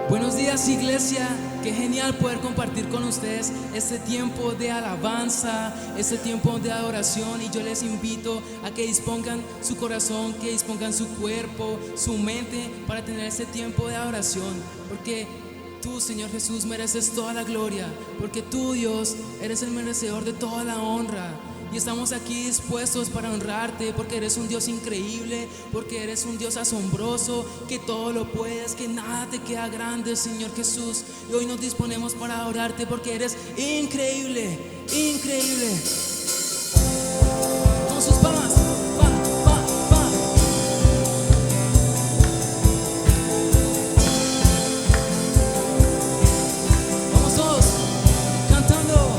Buenos días, iglesia. Qué genial poder compartir con ustedes este tiempo de alabanza, este tiempo de adoración. Y yo les invito a que dispongan su corazón, que dispongan su cuerpo, su mente para tener este tiempo de adoración. Porque tú, Señor Jesús, mereces toda la gloria. Porque tú, Dios, eres el merecedor de toda la honra. Y estamos aquí dispuestos para honrarte, porque eres un Dios increíble, porque eres un Dios asombroso, que todo lo puedes, que nada te queda grande, Señor Jesús. Y hoy nos disponemos para adorarte, porque eres increíble, increíble. Con sus palmas, pa, pa, pa. Vamos todos cantando.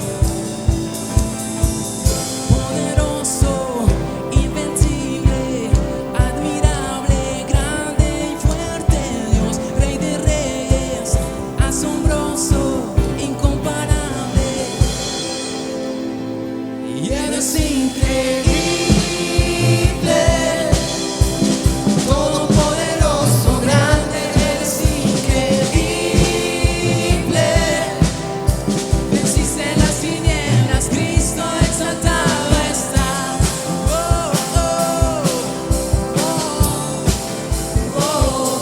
Poderoso, invencible, admirable, grande y fuerte Dios, Rey de reyes, asombroso, incomparable. Y eres increíble, todopoderoso, grande, eres increíble. Venciste las tinieblas, Cristo exaltado está. Oh, oh, oh, oh,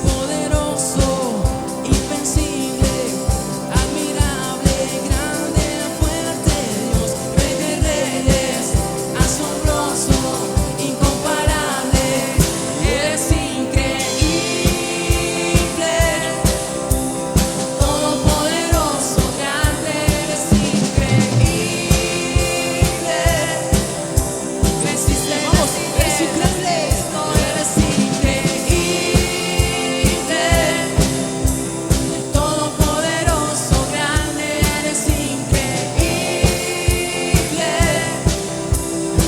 poderoso, invencible, admirable, grande, fuerte Dios, Rey de reyes, asombroso, incomparable. Eres increíble, todopoderoso, grande, eres increíble. Venciste las tinieblas, no eres increíble, todopoderoso, grande, eres increíble.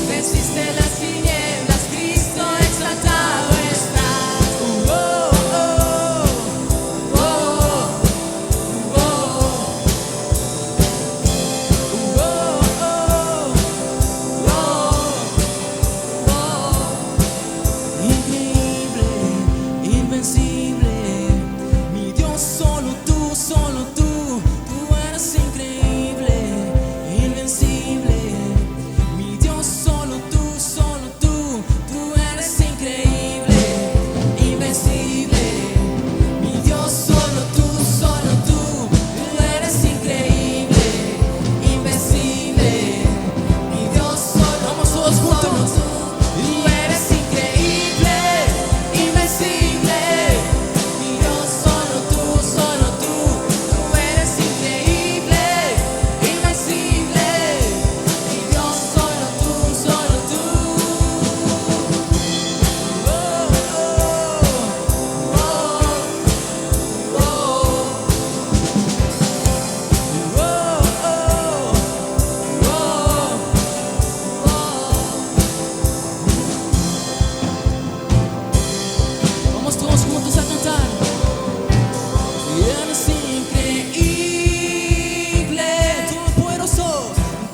Venciste las tinieblas, Cristo exaltado está. Oh, oh, oh, oh, increíble, invencible, mi Dios, solo tú, tú eres increíble, invencible, mi Dios, solo tú, tú eres increíble, invencible, mi Dios, solo tú, tú eres increíble, invencible, mi Dios, solo. Vamos todos juntos. Tú eres increíble, invencible, mi Dios, solo tú, tú eres increíble, invencible, mi Dios, solo tú, tú. Oh, oh, oh, Vamos todos juntos a cantar. Eres increíble,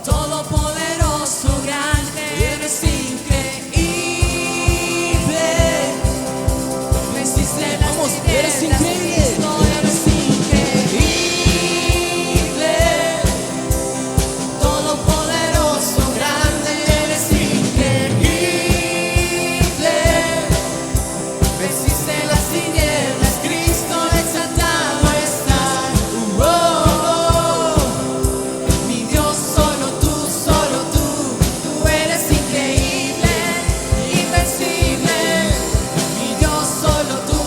todopoderoso, grande, eres increíble. Venciste las tinieblas, eres increíble, no eres increíble, todopoderoso, grande, eres increíble. Venciste las tinieblas, Cristo exaltado está. Oh, oh, mi Dios, solo tú, tú eres increíble, invencible, mi Dios, solo tú,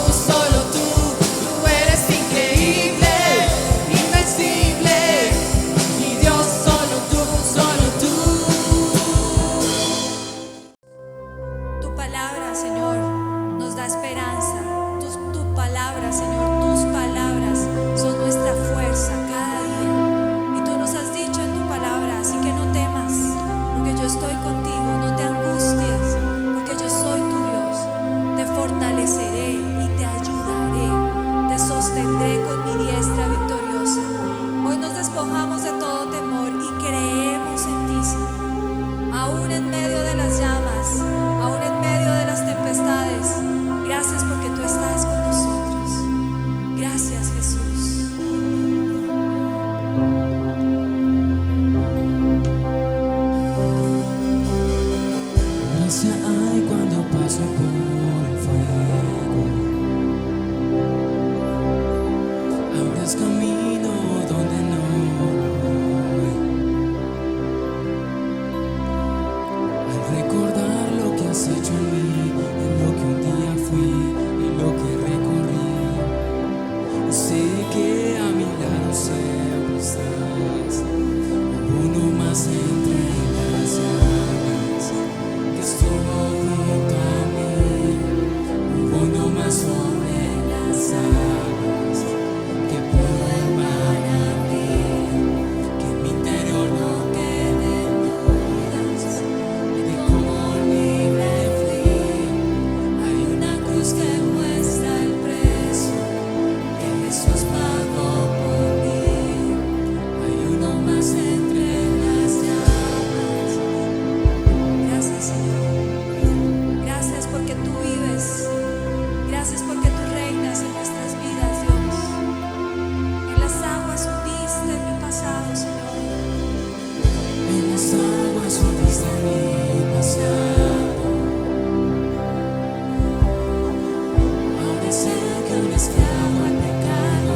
esclavo al pecado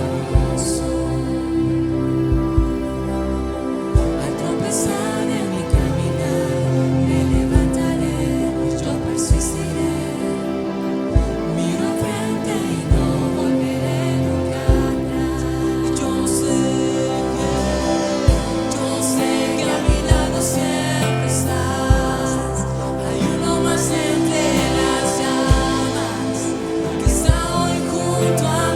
soy. Al tropezar en mi caminar, me levantaré, yo persistiré. Miro frente y no volveré nunca atrás. Yo sé que a mi lado siempre estás. Hay uno más entre las llamas que está hoy junto a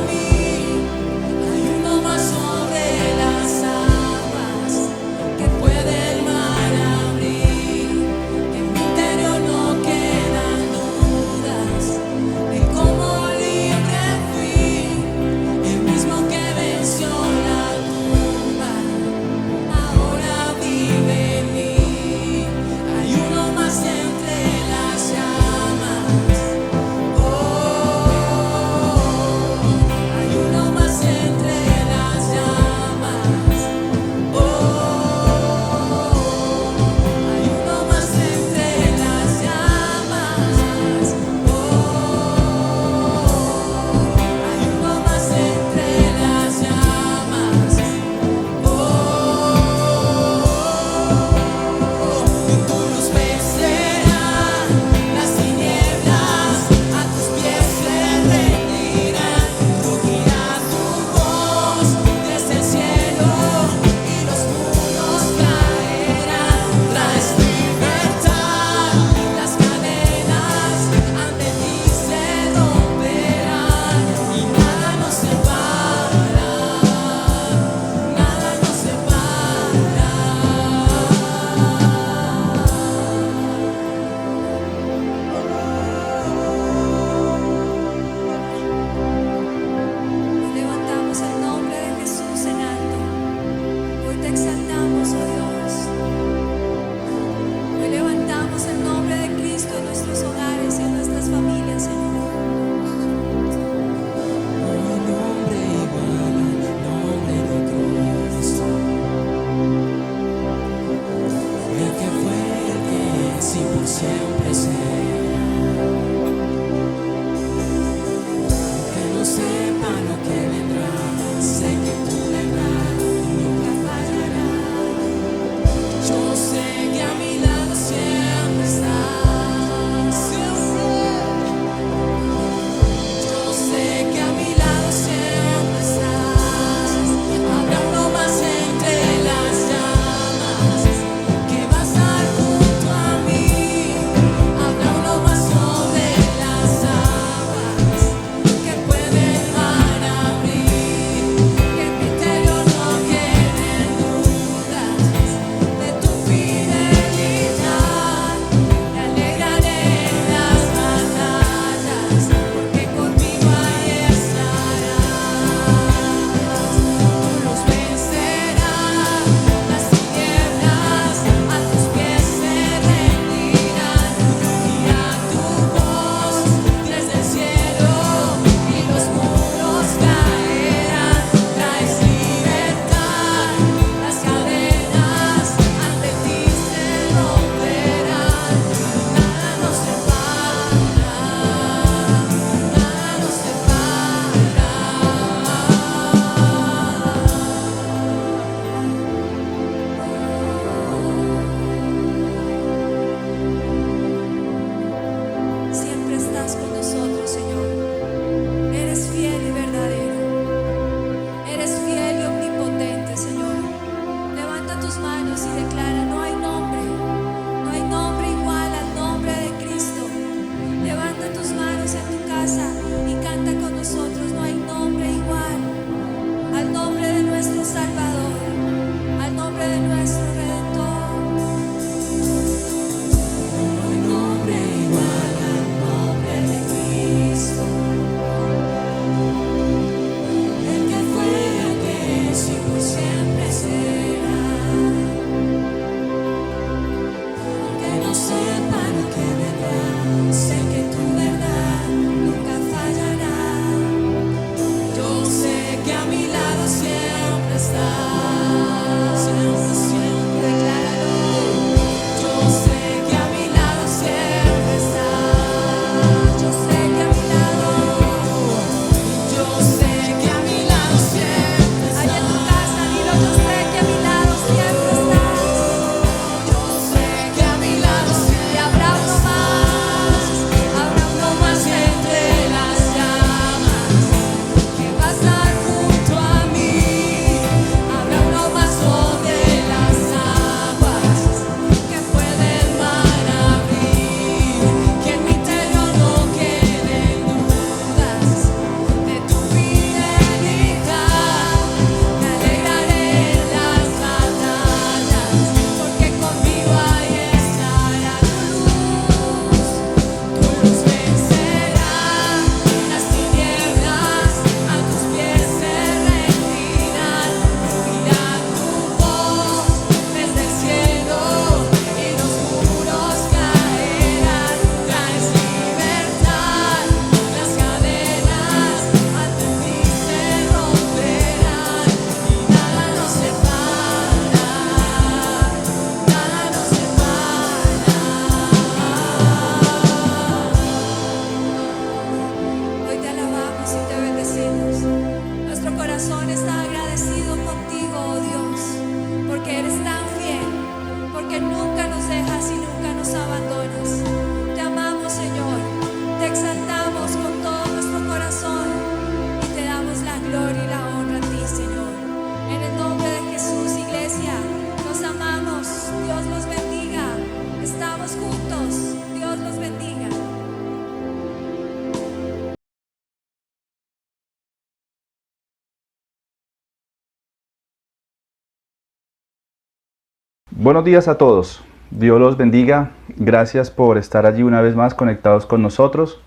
Buenos días a todos. Dios los bendiga. Gracias por estar allí una vez más conectados con nosotros.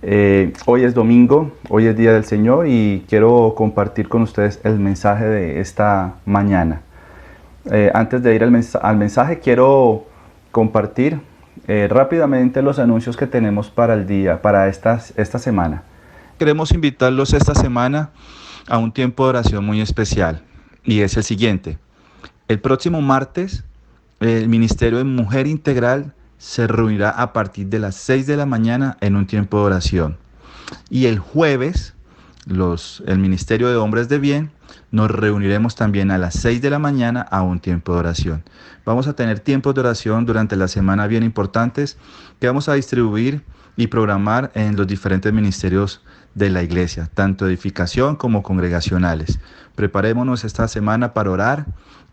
Hoy es domingo, hoy es Día del Señor y quiero compartir con ustedes el mensaje de esta mañana. Antes de ir al mensaje, quiero compartir rápidamente los anuncios que tenemos para el día, para esta semana. Queremos invitarlos esta semana a un tiempo de oración muy especial y es el siguiente. El próximo martes, el Ministerio de Mujer Integral se reunirá a partir de las 6 de la mañana en un tiempo de oración. Y el jueves, el Ministerio de Hombres de Bien, nos reuniremos también a las 6 de la mañana a un tiempo de oración. Vamos a tener tiempos de oración durante la semana bien importantes que vamos a distribuir y programar en los diferentes ministerios de la iglesia, tanto edificación como congregacionales. Preparémonos esta semana para orar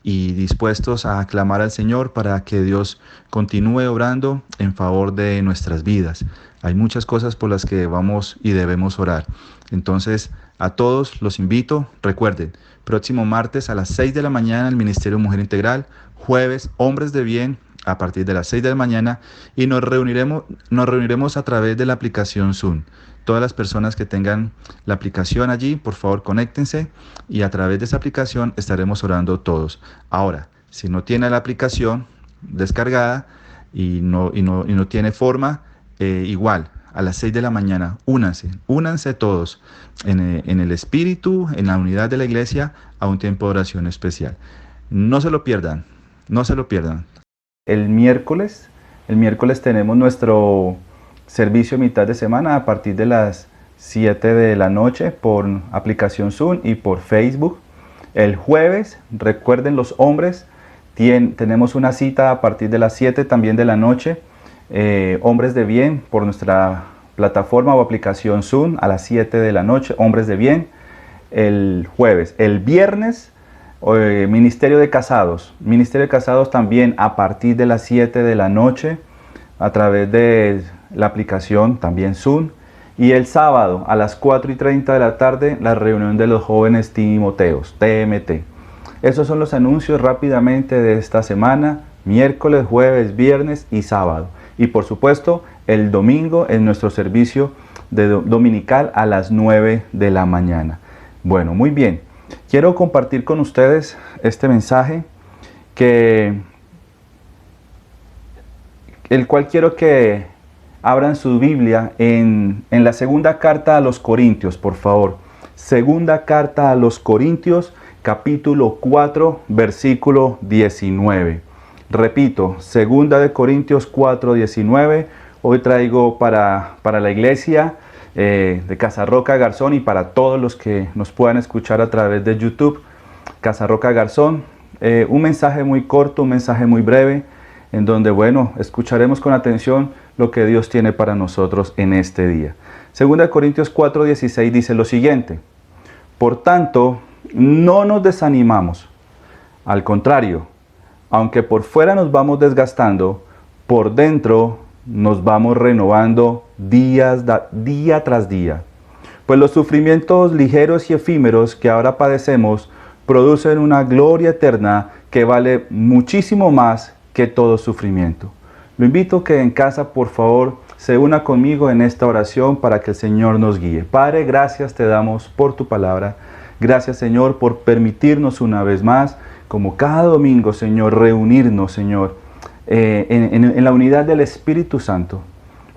y dispuestos a aclamar al Señor para que Dios continúe obrando en favor de nuestras vidas. Hay muchas cosas por las que vamos y debemos orar. Entonces, a todos los invito, recuerden, próximo martes a las 6 de la mañana el Ministerio Mujer Integral, jueves Hombres de Bien a partir de las 6 de la mañana y nos reuniremos a través de la aplicación Zoom. Todas las personas que tengan la aplicación allí, por favor, conéctense y a través de esa aplicación estaremos orando todos. Ahora, si no tiene la aplicación descargada y no tiene forma, igual, a las 6 de la mañana, únanse todos en el espíritu, en la unidad de la iglesia, a un tiempo de oración especial. No se lo pierdan, no se lo pierdan. El miércoles tenemos nuestro servicio mitad de semana a partir de las 7 de la noche por aplicación Zoom y por Facebook. El jueves, recuerden los hombres, tenemos una cita a partir de las 7 también de la noche, Hombres de Bien por nuestra plataforma o aplicación Zoom a las 7 de la noche, Hombres de Bien, el jueves. El viernes, Ministerio de Casados también a partir de las 7 de la noche a través de la aplicación también Zoom. Y el sábado a las 4:30 de la tarde la reunión de los jóvenes Timoteos, TMT. Esos son los anuncios rápidamente de esta semana, miércoles, jueves, viernes y sábado. Y por supuesto el domingo en nuestro servicio dominical a las 9 de la mañana. Bueno, muy bien. Quiero compartir con ustedes este mensaje el cual quiero que abran su Biblia en la segunda carta a los Corintios, por favor. Segunda carta a los Corintios, capítulo 4, versículo 19. Repito, segunda de Corintios 4, 19. Hoy traigo para la iglesia de Casarroca Garzón y para todos los que nos puedan escuchar a través de YouTube, Casarroca Garzón. Un mensaje muy corto, un mensaje muy breve, en donde, bueno, escucharemos con atención lo que Dios tiene para nosotros en este día. Segunda de Corintios 4:16 dice lo siguiente: por tanto, no nos desanimamos. Al contrario, aunque por fuera nos vamos desgastando, por dentro nos vamos renovando día tras día. Pues los sufrimientos ligeros y efímeros que ahora padecemos producen una gloria eterna que vale muchísimo más que todo sufrimiento. Lo invito a que en casa, por favor, se una conmigo en esta oración para que el Señor nos guíe. Padre, gracias te damos por tu palabra. Gracias, Señor, por permitirnos una vez más, como cada domingo, Señor, reunirnos, Señor, en la unidad del Espíritu Santo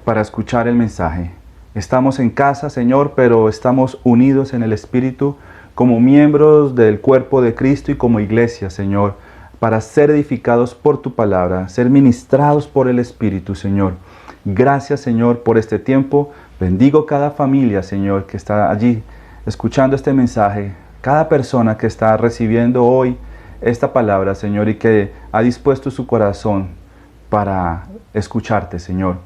para escuchar el mensaje. Estamos en casa, Señor, pero estamos unidos en el Espíritu como miembros del cuerpo de Cristo y como iglesia, Señor, para ser edificados por tu palabra, ser ministrados por el Espíritu, Señor. Gracias, Señor, por este tiempo. Bendigo cada familia, Señor, que está allí escuchando este mensaje, cada persona que está recibiendo hoy esta palabra, Señor, y que ha dispuesto su corazón para escucharte, Señor.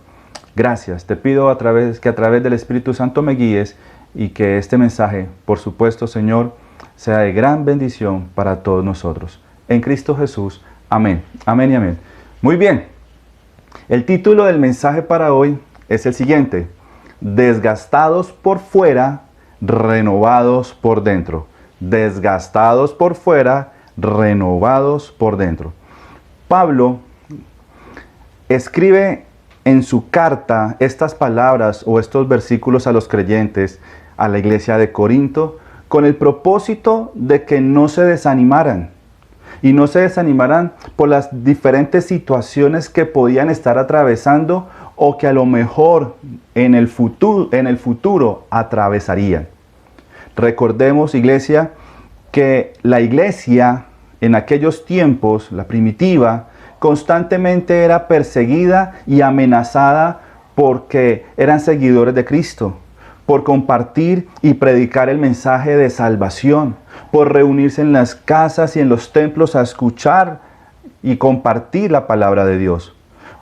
Gracias. Te pido que a través del Espíritu Santo me guíes y que este mensaje, por supuesto, Señor, sea de gran bendición para todos nosotros. En Cristo Jesús. Amén. Amén y amén. Muy bien. El título del mensaje para hoy es el siguiente: desgastados por fuera, renovados por dentro. Desgastados por fuera, renovados por dentro. Pablo escribe en su carta estas palabras o estos versículos a los creyentes, a la iglesia de Corinto, con el propósito de que no se desanimaran. Y no se desanimaran por las diferentes situaciones que podían estar atravesando o que a lo mejor en el futuro atravesarían. Recordemos, iglesia, que la iglesia en aquellos tiempos, la primitiva, constantemente era perseguida y amenazada porque eran seguidores de Cristo, por compartir y predicar el mensaje de salvación, por reunirse en las casas y en los templos a escuchar y compartir la palabra de Dios.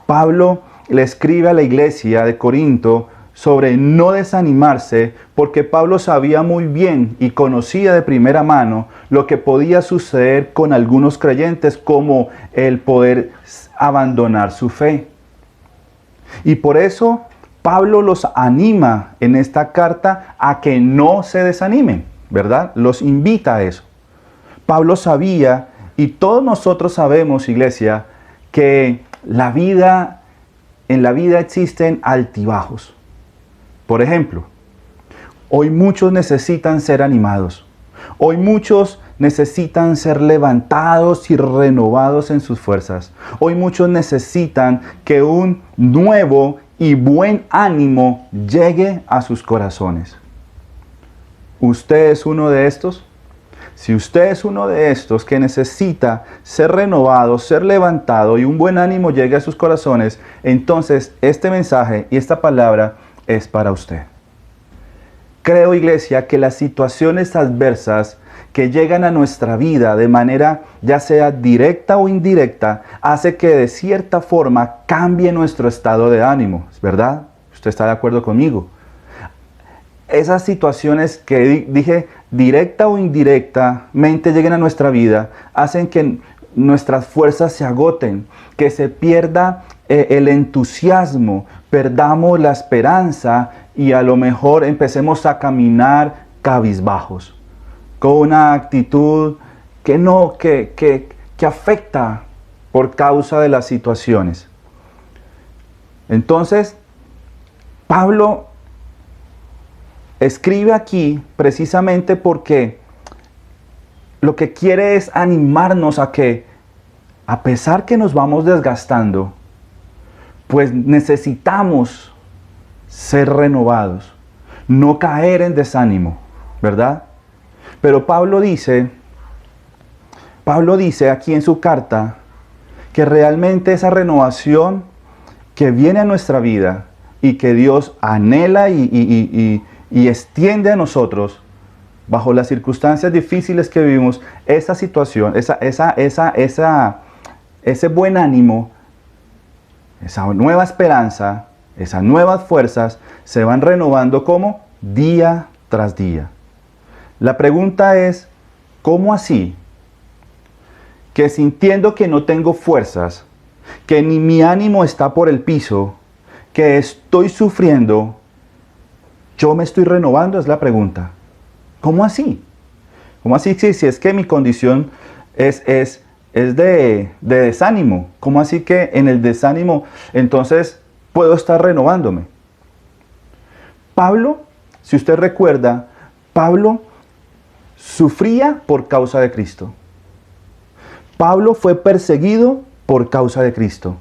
Pablo le escribe a la iglesia de Corinto sobre no desanimarse, porque Pablo sabía muy bien y conocía de primera mano lo que podía suceder con algunos creyentes, como el poder abandonar su fe. Y por eso Pablo los anima en esta carta a que no se desanimen, ¿verdad? Los invita a eso. Pablo sabía, y todos nosotros sabemos, iglesia, que en la vida existen altibajos. Por ejemplo, hoy muchos necesitan ser animados. Hoy muchos necesitan ser levantados y renovados en sus fuerzas. Hoy muchos necesitan que un nuevo y buen ánimo llegue a sus corazones. ¿Usted es uno de estos? Si usted es uno de estos que necesita ser renovado, ser levantado y un buen ánimo llegue a sus corazones, entonces este mensaje y esta palabra es para usted. Creo, iglesia, que las situaciones adversas que llegan a nuestra vida de manera ya sea directa o indirecta, hace que de cierta forma cambie nuestro estado de ánimo, ¿verdad? ¿Usted está de acuerdo conmigo? Esas situaciones que dije directa o indirectamente lleguen a nuestra vida, hacen que nuestras fuerzas se agoten, que se pierda el entusiasmo, perdamos la esperanza y a lo mejor empecemos a caminar cabizbajos, con una actitud que afecta por causa de las situaciones. Entonces, Pablo escribe aquí precisamente porque lo que quiere es animarnos a que, a pesar que nos vamos desgastando, pues necesitamos ser renovados, no caer en desánimo, ¿verdad? Pero Pablo dice aquí en su carta que realmente esa renovación que viene a nuestra vida y que Dios anhela y extiende a nosotros bajo las circunstancias difíciles que vivimos, esa situación, ese buen ánimo, esa nueva esperanza, esas nuevas fuerzas se van renovando como día tras día. La pregunta es, ¿cómo así? Que sintiendo que no tengo fuerzas, que ni mi ánimo está por el piso, que estoy sufriendo, ¿yo me estoy renovando? Es la pregunta. ¿Cómo así? ¿Cómo así si es que mi condición es de desánimo? ¿Cómo así que en el desánimo entonces puedo estar renovándome? Pablo, si usted recuerda, Pablo sufría por causa de Cristo. Pablo fue perseguido por causa de Cristo.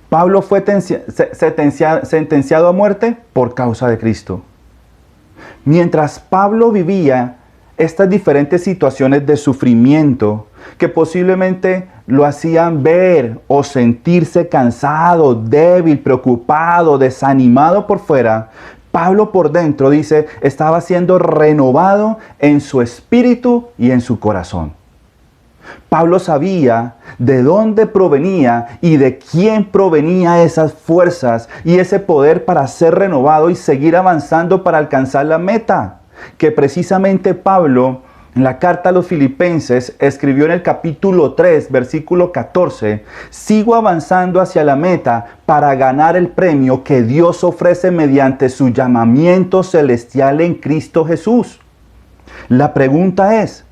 Pablo fue sentenciado a muerte por causa de Cristo. Mientras Pablo vivía estas diferentes situaciones de sufrimiento que posiblemente lo hacían ver o sentirse cansado, débil, preocupado, desanimado por fuera, Pablo por dentro, dice, estaba siendo renovado en su espíritu y en su corazón. Pablo sabía de dónde provenía y de quién provenía esas fuerzas y ese poder para ser renovado y seguir avanzando para alcanzar la meta, que precisamente Pablo en la carta a los Filipenses escribió en el capítulo 3, versículo 14, sigo avanzando hacia la meta para ganar el premio que Dios ofrece mediante su llamamiento celestial en Cristo Jesús. La pregunta es,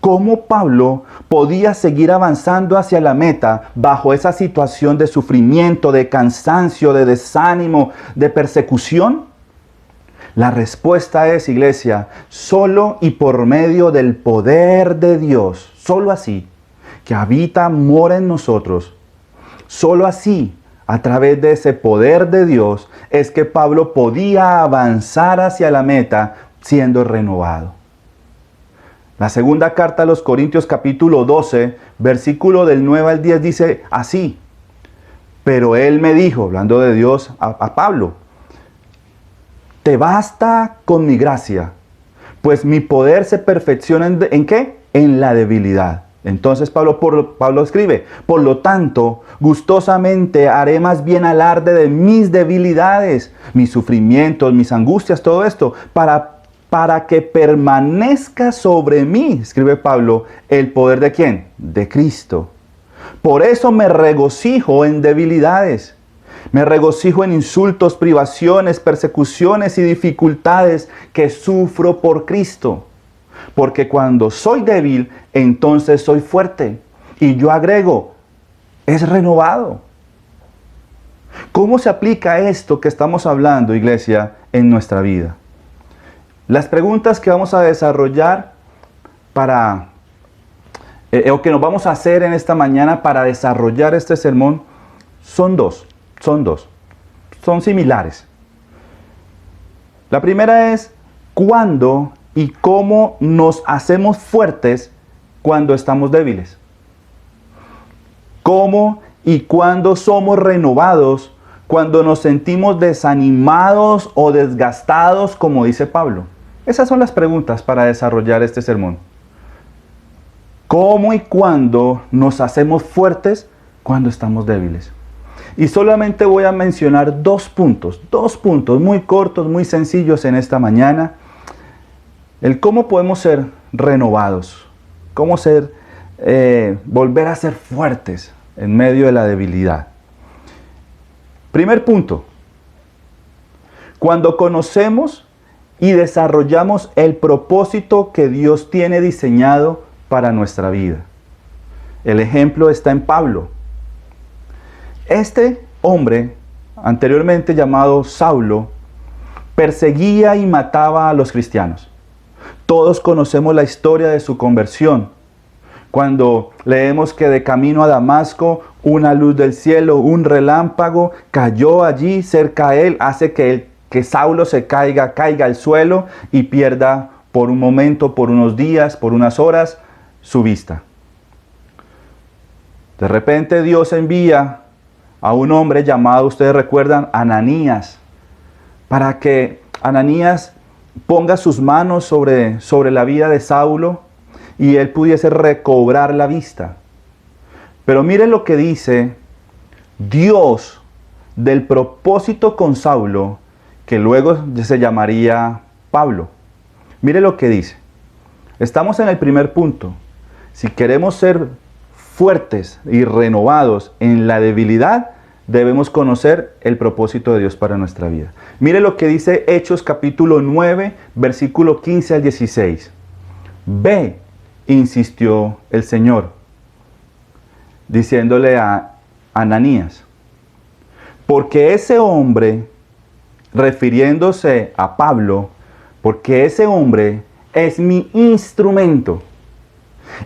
¿Cómo Pablo podía seguir avanzando hacia la meta bajo esa situación de sufrimiento, de cansancio, de desánimo, de persecución? La respuesta es, iglesia, solo y por medio del poder de Dios, solo así, que habita, mora en nosotros. Solo así, a través de ese poder de Dios, es que Pablo podía avanzar hacia la meta siendo renovado. La segunda carta a los Corintios capítulo 12, versículo del 9 al 10 dice así: pero él me dijo, hablando de Dios a Pablo, te basta con mi gracia, pues mi poder se perfecciona ¿en qué? En la debilidad. Entonces Pablo escribe, por lo tanto, gustosamente haré más bien alarde de mis debilidades, mis sufrimientos, mis angustias, todo esto, para que permanezca sobre mí, escribe Pablo, el poder ¿de quién? De Cristo. Por eso me regocijo en debilidades. Me regocijo en insultos, privaciones, persecuciones y dificultades que sufro por Cristo. Porque cuando soy débil, entonces soy fuerte. Y yo agrego, es renovado. ¿Cómo se aplica esto que estamos hablando, iglesia, en nuestra vida? Las preguntas que vamos a desarrollar o que nos vamos a hacer en esta mañana para desarrollar este sermón son dos. Son similares. La primera es, ¿cuándo y cómo nos hacemos fuertes cuando estamos débiles? ¿Cómo y cuándo somos renovados cuando nos sentimos desanimados o desgastados, como dice Pablo? Esas son las preguntas para desarrollar este sermón. ¿Cómo y cuándo nos hacemos fuertes cuando estamos débiles? Y solamente voy a mencionar dos puntos muy cortos, muy sencillos en esta mañana. El cómo podemos ser renovados, cómo volver a ser fuertes en medio de la debilidad. Primer punto, cuando conocemos y desarrollamos el propósito que Dios tiene diseñado para nuestra vida. El ejemplo está en Pablo. Este hombre, anteriormente llamado Saulo, perseguía y mataba a los cristianos. Todos conocemos la historia de su conversión. Cuando leemos que de camino a Damasco, una luz del cielo, un relámpago, cayó allí cerca a él, hace que Saulo se caiga al suelo y pierda por un momento, por unos días, por unas horas, su vista. De repente Dios envía a un hombre llamado, ustedes recuerdan, Ananías, para que Ananías ponga sus manos sobre la vida de Saulo y él pudiese recobrar la vista. Pero miren lo que dice Dios del propósito con Saulo, que luego se llamaría Pablo. Mire lo que dice. Estamos en el primer punto. Si queremos ser fuertes y renovados en la debilidad, debemos conocer el propósito de Dios para nuestra vida. Mire lo que dice Hechos capítulo 9, versículo 15 al 16. Ve, insistió el Señor, diciéndole a Ananías, porque ese hombre, refiriéndose a Pablo, porque ese hombre es mi instrumento,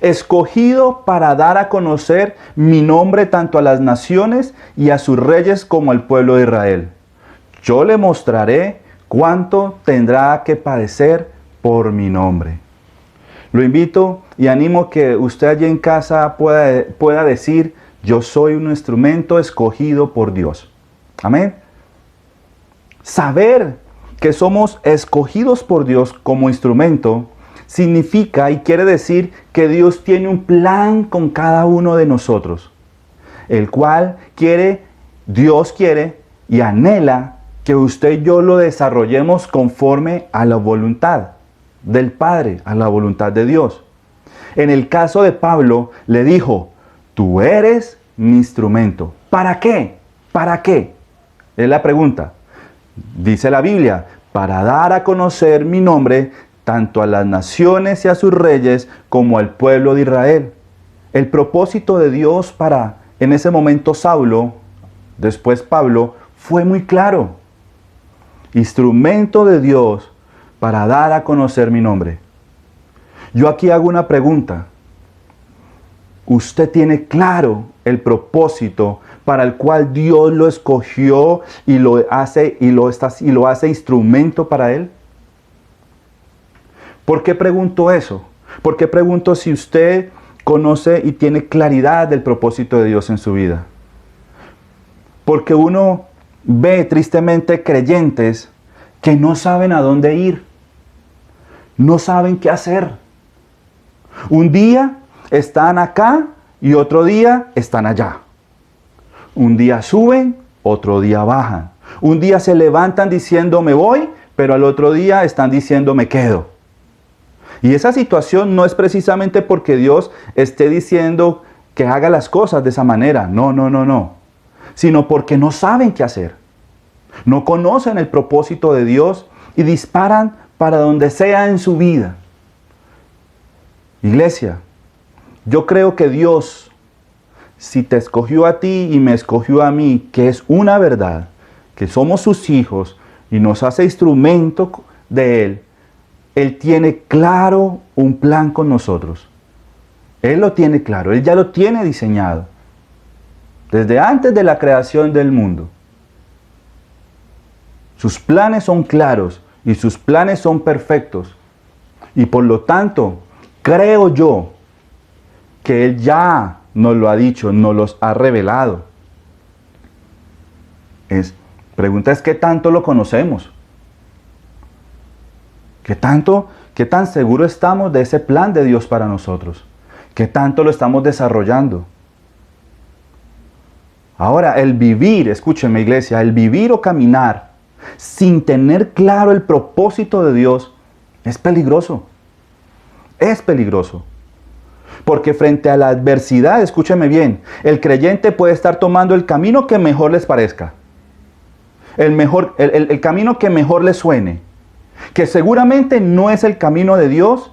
escogido para dar a conocer mi nombre tanto a las naciones y a sus reyes como al pueblo de Israel. Yo le mostraré cuánto tendrá que padecer por mi nombre. Lo invito y animo que usted allí en casa pueda decir, yo soy un instrumento escogido por Dios. Amén. Saber que somos escogidos por Dios como instrumento significa y quiere decir que Dios tiene un plan con cada uno de nosotros, el cual Dios quiere y anhela que usted y yo lo desarrollemos conforme a la voluntad del Padre, a la voluntad de Dios. En el caso de Pablo, le dijo, tú eres mi instrumento. ¿Para qué? ¿Para qué? Es la pregunta. Dice la Biblia, para dar a conocer mi nombre tanto a las naciones y a sus reyes como al pueblo de Israel. El propósito de Dios para, en ese momento, Saulo, después Pablo, fue muy claro. Instrumento de Dios para dar a conocer mi nombre. Yo aquí hago una pregunta. ¿Usted tiene claro el propósito para el cual Dios lo escogió y lo hace instrumento para Él? ¿Por qué pregunto eso? ¿Por qué pregunto si usted conoce y tiene claridad del propósito de Dios en su vida? Porque uno ve tristemente creyentes que no saben a dónde ir, no saben qué hacer. Un día están acá y otro día están allá. Un día suben, otro día bajan. Un día se levantan diciendo me voy, pero al otro día están diciendo me quedo. Y esa situación no es precisamente porque Dios esté diciendo que haga las cosas de esa manera. No. Sino porque no saben qué hacer. No conocen el propósito de Dios y disparan para donde sea en su vida. Iglesia, yo creo que Dios, si te escogió a ti y me escogió a mí, que es una verdad, que somos sus hijos y nos hace instrumento de Él, Él tiene claro un plan con nosotros. Él lo tiene claro, Él ya lo tiene diseñado. Desde antes de la creación del mundo. Sus planes son claros y sus planes son perfectos. Y por lo tanto, creo yo que Él ya nos lo ha dicho, nos los ha revelado. Pregunta es, ¿qué tanto lo conocemos? ¿Qué tan seguro estamos de ese plan de Dios para nosotros? ¿Qué tanto lo estamos desarrollando? Ahora, el vivir, escúcheme iglesia, el vivir o caminar sin tener claro el propósito de Dios es peligroso. Es peligroso. Porque frente a la adversidad, escúcheme bien, el creyente puede estar tomando el camino que mejor les parezca. El camino que mejor les suene. Que seguramente no es el camino de Dios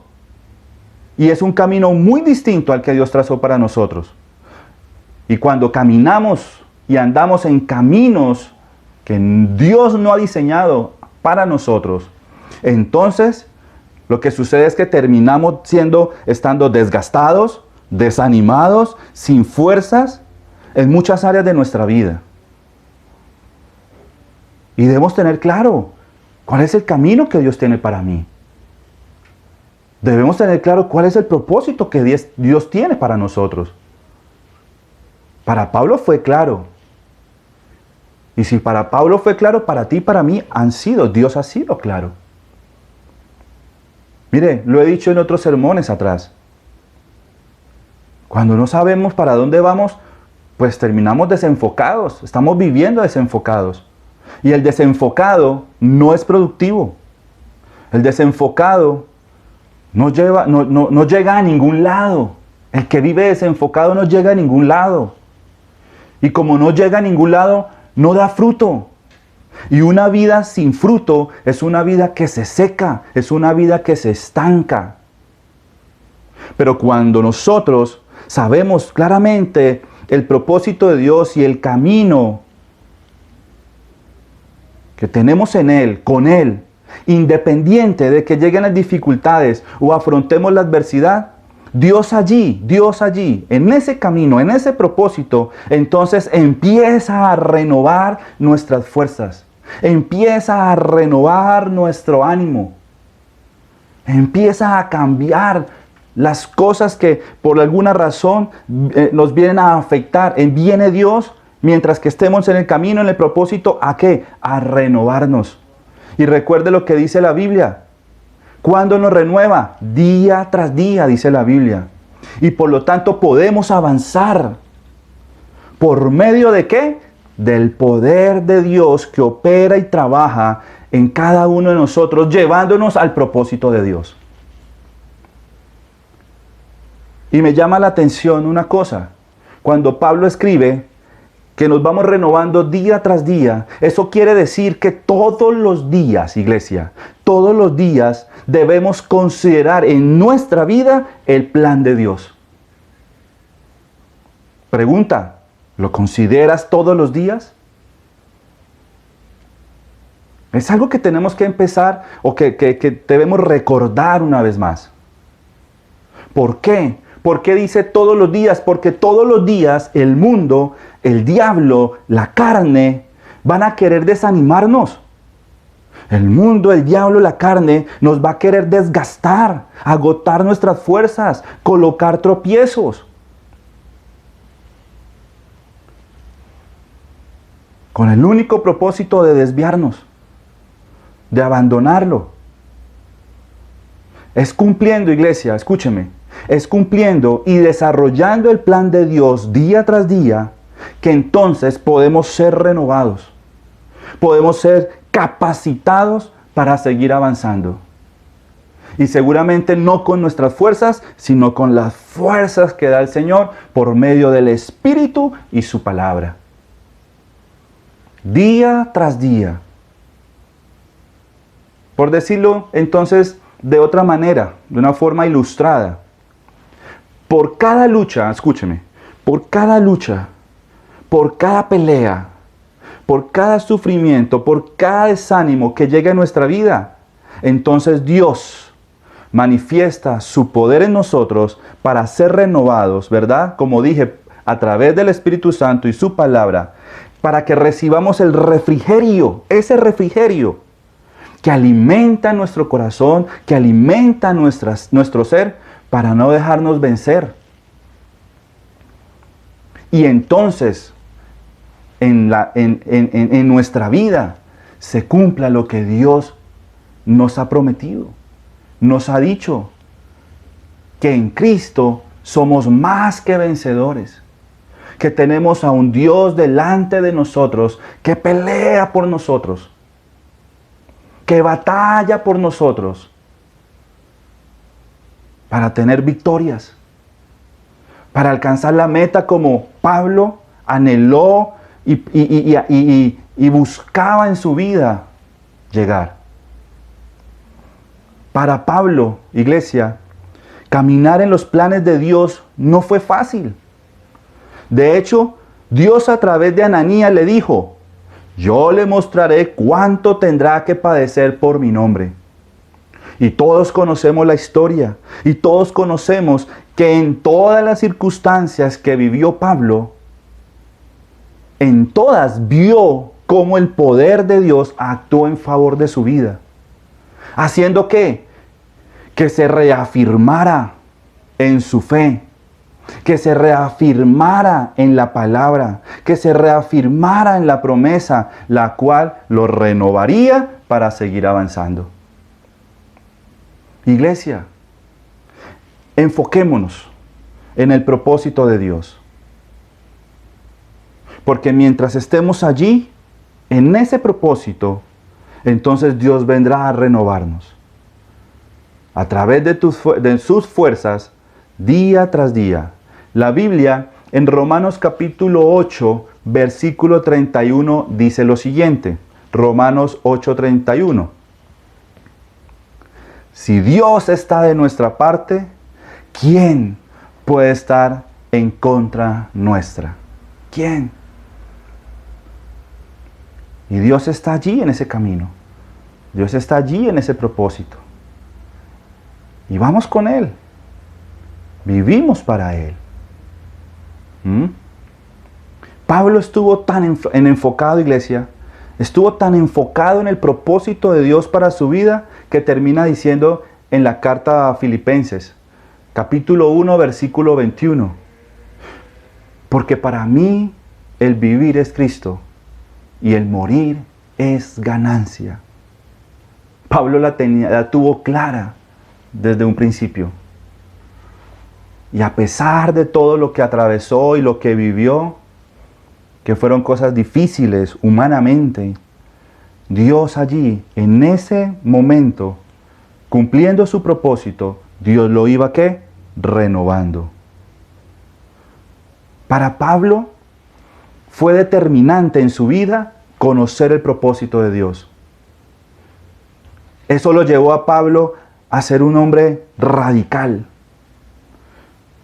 y es un camino muy distinto al que Dios trazó para nosotros. Y cuando caminamos y andamos en caminos que Dios no ha diseñado para nosotros, entonces lo que sucede es que terminamos estando desgastados, desanimados, sin fuerzas en muchas áreas de nuestra vida. Y debemos tener claro cuál es el camino que Dios tiene para mí. Debemos tener claro cuál es el propósito que Dios tiene para nosotros. Para Pablo fue claro. Y si para Pablo fue claro, para ti y para mí Dios ha sido claro. Mire, lo he dicho en otros sermones atrás. Cuando no sabemos para dónde vamos, pues terminamos desenfocados. Estamos viviendo desenfocados. Y el desenfocado no es productivo. El desenfocado no llega a ningún lado. El que vive desenfocado no llega a ningún lado. Y como no llega a ningún lado, no da fruto. Y una vida sin fruto es una vida que se seca, es una vida que se estanca. Pero cuando nosotros sabemos claramente el propósito de Dios y el camino que tenemos en Él, con Él, independiente de que lleguen las dificultades o afrontemos la adversidad, Dios allí, en ese camino, en ese propósito, entonces empieza a renovar nuestras fuerzas, empieza a renovar nuestro ánimo, empieza a cambiar las cosas que por alguna razón nos vienen a afectar. Viene Dios, mientras que estemos en el camino, en el propósito, ¿a qué? A renovarnos. Y recuerde lo que dice la Biblia. ¿Cuándo nos renueva? Día tras día, dice la Biblia. Y por lo tanto podemos avanzar. ¿Por medio de qué? Del poder de Dios que opera y trabaja en cada uno de nosotros, llevándonos al propósito de Dios. Y me llama la atención una cosa. Cuando Pablo escribe que nos vamos renovando día tras día, eso quiere decir que todos los días, iglesia, todos los días debemos considerar en nuestra vida el plan de Dios. Pregunta, ¿lo consideras todos los días? Es algo que tenemos que empezar o que debemos recordar una vez más. ¿Por qué? ¿Por qué dice todos los días? Porque todos los días el mundo, el diablo, la carne van a querer desanimarnos. El mundo, el diablo, la carne nos va a querer desgastar, agotar nuestras fuerzas, colocar tropiezos. Con el único propósito de desviarnos, de abandonarlo. Es cumpliendo, iglesia, escúcheme, es cumpliendo y desarrollando el plan de Dios día tras día que entonces podemos ser renovados. Podemos ser capacitados para seguir avanzando. Y seguramente no con nuestras fuerzas, sino con las fuerzas que da el Señor por medio del Espíritu y su palabra. Día tras día. Por decirlo entonces de otra manera, de una forma ilustrada. Por cada lucha, escúcheme, por cada lucha, por cada pelea, por cada sufrimiento, por cada desánimo que llegue a nuestra vida, entonces Dios manifiesta su poder en nosotros para ser renovados, ¿verdad? Como dije, a través del Espíritu Santo y su palabra, para que recibamos el refrigerio, ese refrigerio que alimenta nuestro corazón, que alimenta nuestro ser, para no dejarnos vencer. Y entonces, en nuestra vida, se cumpla lo que Dios nos ha prometido, nos ha dicho, que en Cristo somos más que vencedores, que tenemos a un Dios delante de nosotros, que pelea por nosotros, que batalla por nosotros, para tener victorias, para alcanzar la meta como Pablo anheló y buscaba en su vida llegar. Para Pablo, iglesia, caminar en los planes de Dios no fue fácil. De hecho, Dios a través de Ananías le dijo: yo le mostraré cuánto tendrá que padecer por mi nombre. Y todos conocemos la historia, y todos conocemos que en todas las circunstancias que vivió Pablo, en todas vio cómo el poder de Dios actuó en favor de su vida. Haciendo que se reafirmara en su fe, que se reafirmara en la palabra, que se reafirmara en la promesa, la cual lo renovaría para seguir avanzando. Iglesia, enfoquémonos en el propósito de Dios. Porque mientras estemos allí, en ese propósito, entonces Dios vendrá a renovarnos. A través de sus fuerzas, día tras día. La Biblia, en Romanos capítulo 8, versículo 31, dice lo siguiente. Romanos 8:31. Si Dios está de nuestra parte, ¿quién puede estar en contra nuestra? ¿Quién? Y Dios está allí en ese camino. Dios está allí en ese propósito. Y vamos con Él. Vivimos para Él. Pablo estuvo tan enfocado, iglesia, estuvo tan enfocado en el propósito de Dios para su vida, que termina diciendo en la carta a Filipenses, capítulo 1, versículo 21. Porque para mí el vivir es Cristo y el morir es ganancia. Pablo la tuvo clara desde un principio. Y a pesar de todo lo que atravesó y lo que vivió, que fueron cosas difíciles humanamente, Dios allí, en ese momento, cumpliendo su propósito, Dios lo iba, ¿qué? Renovando. Para Pablo fue determinante en su vida conocer el propósito de Dios. Eso lo llevó a Pablo a ser un hombre radical.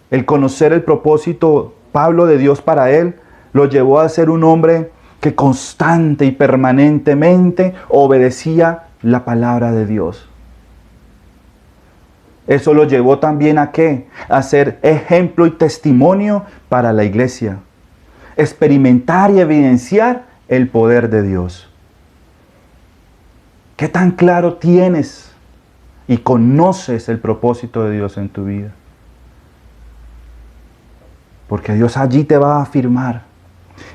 El conocer el propósito, Pablo, de Dios para él, lo llevó a ser un hombre que constante y permanentemente obedecía la palabra de Dios. Eso lo llevó también a ¿qué? A ser ejemplo y testimonio para la iglesia. Experimentar y evidenciar el poder de Dios. ¿Qué tan claro tienes y conoces el propósito de Dios en tu vida? Porque Dios allí te va a afirmar.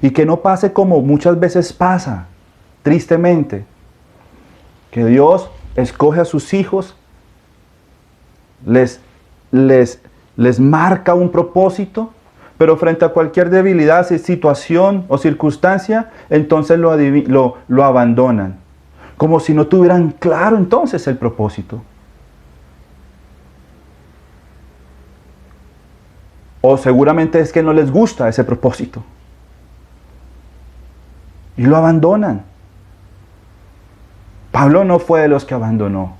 Y que no pase como muchas veces pasa, tristemente, que Dios escoge a sus hijos, les marca un propósito, pero frente a cualquier debilidad, situación o circunstancia, entonces lo abandonan. Como si no tuvieran claro entonces el propósito. O seguramente es que no les gusta ese propósito. Y lo abandonan. Pablo no fue de los que abandonó.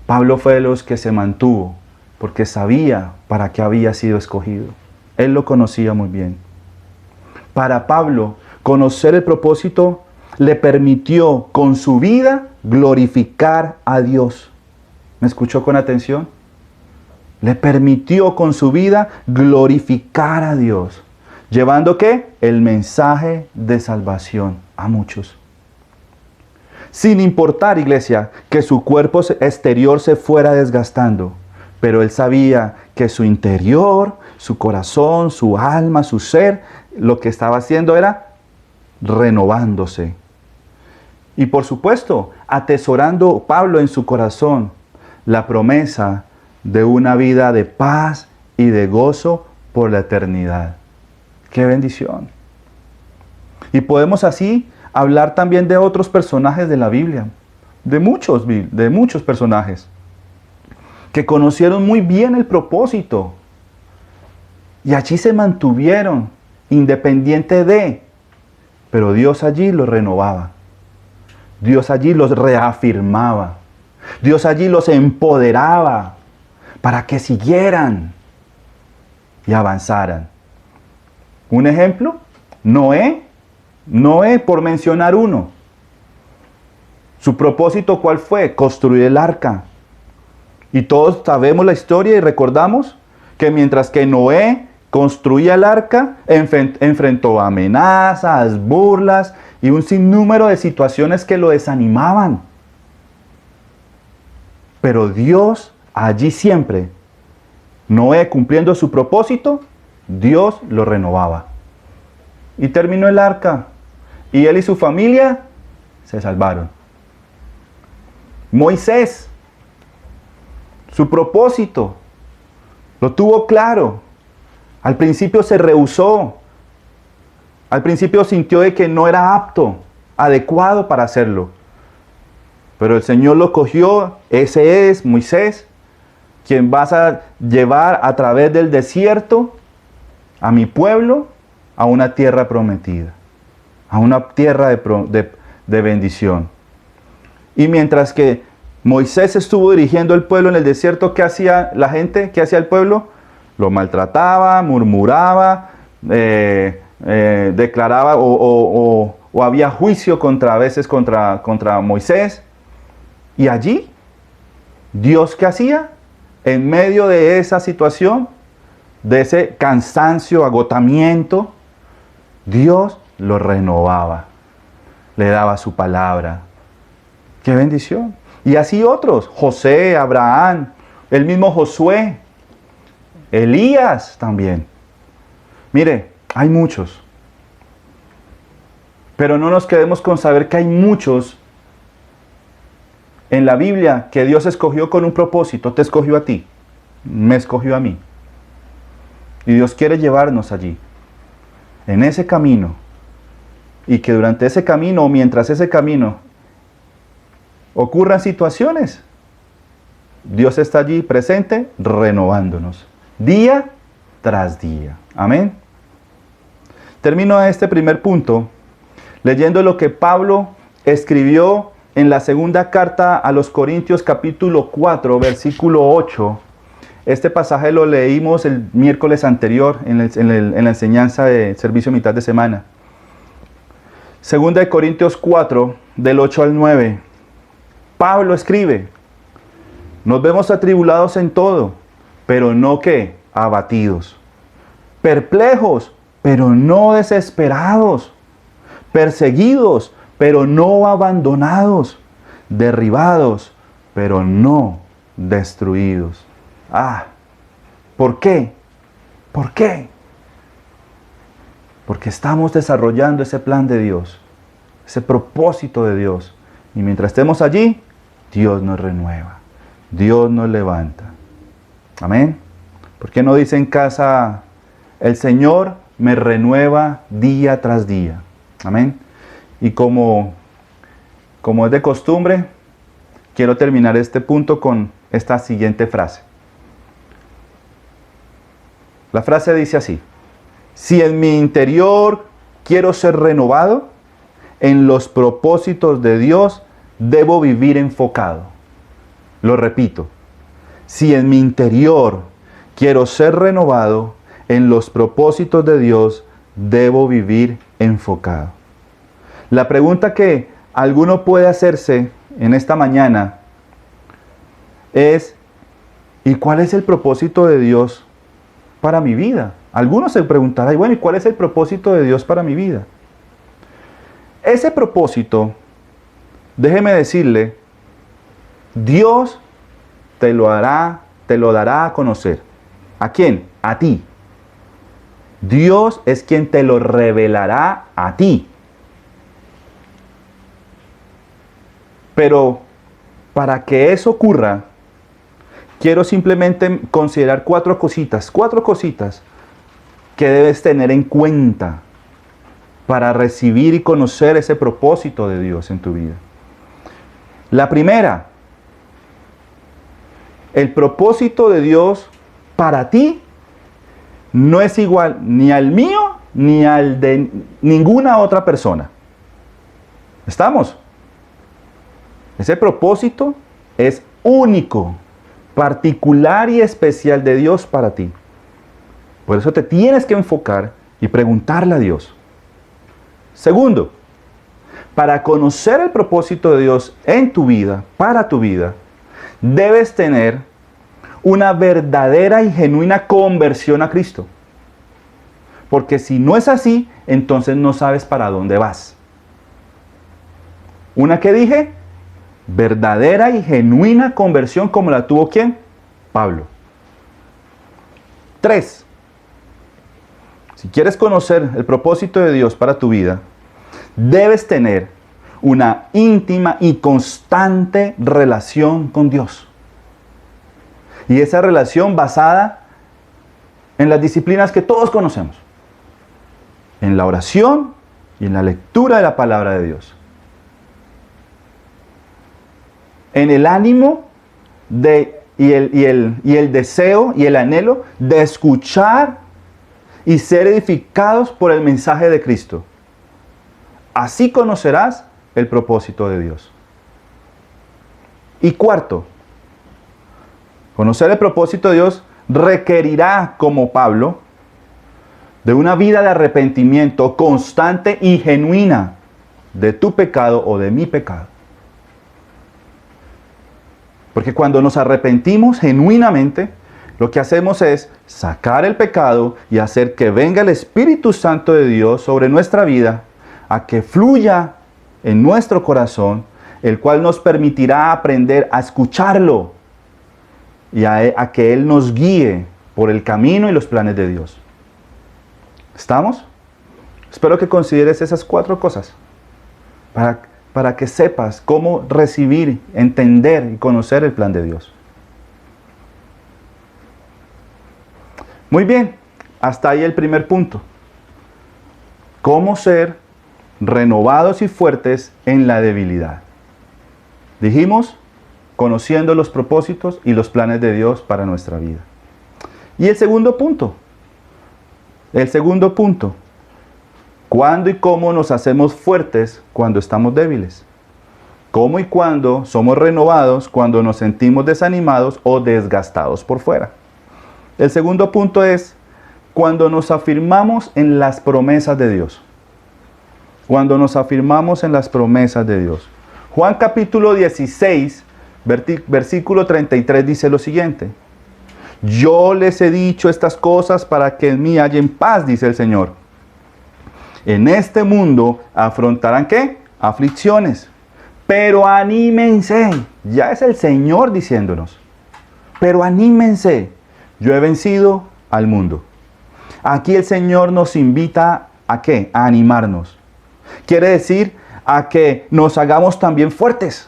Pablo fue de los que se mantuvo, porque sabía para qué había sido escogido. Él lo conocía muy bien. Para Pablo, conocer el propósito le permitió con su vida glorificar a Dios. ¿Me escuchó con atención? Le permitió con su vida glorificar a Dios. ¿Llevando qué? El mensaje de salvación a muchos. Sin importar, iglesia, que su cuerpo exterior se fuera desgastando. Pero él sabía que su interior, su corazón, su alma, su ser, lo que estaba haciendo era renovándose. Y por supuesto, atesorando Pablo en su corazón la promesa de una vida de paz y de gozo por la eternidad. ¡Qué bendición! Y podemos así hablar también de otros personajes de la Biblia, de muchos personajes, que conocieron muy bien el propósito y allí se mantuvieron independiente de, pero Dios allí los renovaba. Dios allí los reafirmaba. Dios allí los empoderaba para que siguieran y avanzaran. Un ejemplo, Noé, por mencionar uno. ¿Su propósito cuál fue? Construir el arca. Y todos sabemos la historia y recordamos que mientras que Noé construía el arca, enfrentó amenazas, burlas y un sinnúmero de situaciones que lo desanimaban. Pero Dios allí siempre, Noé cumpliendo su propósito, Dios lo renovaba. Y terminó el arca. Y él y su familia se salvaron. Moisés, su propósito, lo tuvo claro. Al principio se rehusó. Al principio sintió de que no era apto, adecuado para hacerlo. Pero el Señor lo cogió. Ese es Moisés, quien vas a llevar a través del desierto a mi pueblo a una tierra prometida, a una tierra de bendición. Y mientras que Moisés estuvo dirigiendo el pueblo en el desierto, ¿qué hacía la gente? ¿Qué hacía el pueblo? Lo maltrataba, murmuraba, declaraba o había juicio a veces contra Moisés. Y allí, ¿Dios qué hacía? En medio de esa situación, de ese cansancio, agotamiento, Dios lo renovaba, le daba su palabra. ¡Qué bendición! Y así otros, José, Abraham, el mismo Josué, Elías también. Mire, hay muchos. Pero no nos quedemos con saber que hay muchos en la Biblia que Dios escogió con un propósito. Te escogió a ti, me escogió a mí. Y Dios quiere llevarnos allí, en ese camino. Y que durante ese camino, o mientras ese camino ocurran situaciones, Dios está allí presente, renovándonos, día tras día. Amén. Termino este primer punto leyendo lo que Pablo escribió en la segunda carta a los Corintios capítulo 4, versículo 8. Este pasaje lo leímos el miércoles anterior en la enseñanza de servicio mitad de semana. Segunda de Corintios 4, del 8 al 9. Pablo escribe: nos vemos atribulados en todo, pero no ¿qué? Abatidos. Perplejos, pero no desesperados. Perseguidos, pero no abandonados. Derribados, pero no destruidos. ¿Por qué? ¿Por qué? Porque estamos desarrollando ese plan de Dios, ese propósito de Dios. Y mientras estemos allí, Dios nos renueva, Dios nos levanta. Amén. ¿Por qué no dice en casa, el Señor me renueva día tras día? Amén. Y como es de costumbre, quiero terminar este punto con esta siguiente frase. La frase dice así: si en mi interior quiero ser renovado, en los propósitos de Dios debo vivir enfocado. Lo repito: si en mi interior quiero ser renovado, en los propósitos de Dios debo vivir enfocado. La pregunta que alguno puede hacerse en esta mañana es: ¿y cuál es el propósito de Dios para mi vida? Algunos se preguntarán: y bueno, ¿y cuál es el propósito de Dios para mi vida? Ese propósito, déjeme decirle, Dios te lo dará a conocer. ¿A quién? A ti. Dios es quien te lo revelará a ti. Pero para que eso ocurra, quiero simplemente considerar cuatro cositas que debes tener en cuenta para recibir y conocer ese propósito de Dios en tu vida. La primera: el propósito de Dios para ti no es igual ni al mío ni al de ninguna otra persona. ¿Estamos? Ese propósito es único, particular y especial de Dios para ti. Por eso te tienes que enfocar y preguntarle a Dios. Segundo, para conocer el propósito de Dios en tu vida, para tu vida, debes tener una verdadera y genuina conversión a Cristo. Porque si no es así, entonces no sabes para dónde vas. ¿Una que dije? Verdadera y genuina conversión, como la tuvo ¿quién? Pablo. 3. Si quieres conocer el propósito de Dios para tu vida, debes tener una íntima y constante relación con Dios. Y esa relación basada en las disciplinas que todos conocemos. En la oración y en la lectura de la palabra de Dios. En el ánimo y el deseo y el anhelo de escuchar y ser edificados por el mensaje de Cristo. Así conocerás el propósito de Dios. Y cuarto, conocer el propósito de Dios requerirá, como Pablo, de una vida de arrepentimiento constante y genuina de tu pecado o de mi pecado. Porque cuando nos arrepentimos genuinamente, lo que hacemos es sacar el pecado y hacer que venga el Espíritu Santo de Dios sobre nuestra vida, a que fluya en nuestro corazón, el cual nos permitirá aprender a escucharlo y a que Él nos guíe por el camino y los planes de Dios. ¿Estamos? Espero que consideres esas 4 cosas para que sepas cómo recibir, entender y conocer el plan de Dios. Muy bien, hasta ahí el primer punto. Cómo ser renovados y fuertes en la debilidad. Dijimos, conociendo los propósitos y los planes de Dios para nuestra vida. Y el segundo punto. ¿Cuándo y cómo nos hacemos fuertes cuando estamos débiles? ¿Cómo y cuándo somos renovados? Cuando nos sentimos desanimados o desgastados por fuera. El segundo punto es cuando nos afirmamos en las promesas de Dios. Cuando nos afirmamos en las promesas de Dios. Juan capítulo 16, versículo 33 dice lo siguiente. Yo les he dicho estas cosas para que en mí hallen paz, dice el Señor. En este mundo afrontarán ¿qué? Aflicciones. Pero anímense. Ya es el Señor diciéndonos. Pero anímense. Yo he vencido al mundo. Aquí el Señor nos invita ¿a qué? A animarnos. Quiere decir a que nos hagamos también fuertes.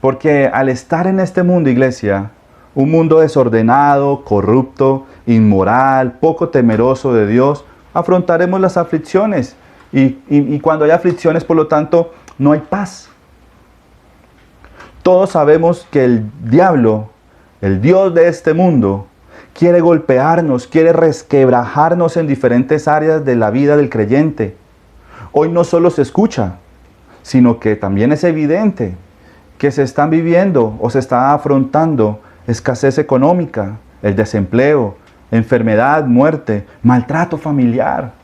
Porque al estar en este mundo, iglesia, un mundo desordenado, corrupto, inmoral, poco temeroso de Dios, afrontaremos las aflicciones. Y cuando hay aflicciones, por lo tanto, no hay paz. Todos sabemos que el diablo, el Dios de este mundo, quiere golpearnos, quiere resquebrajarnos en diferentes áreas de la vida del creyente. Hoy no solo se escucha, sino que también es evidente que se están viviendo o se está afrontando escasez económica, el desempleo, enfermedad, muerte, maltrato familiar.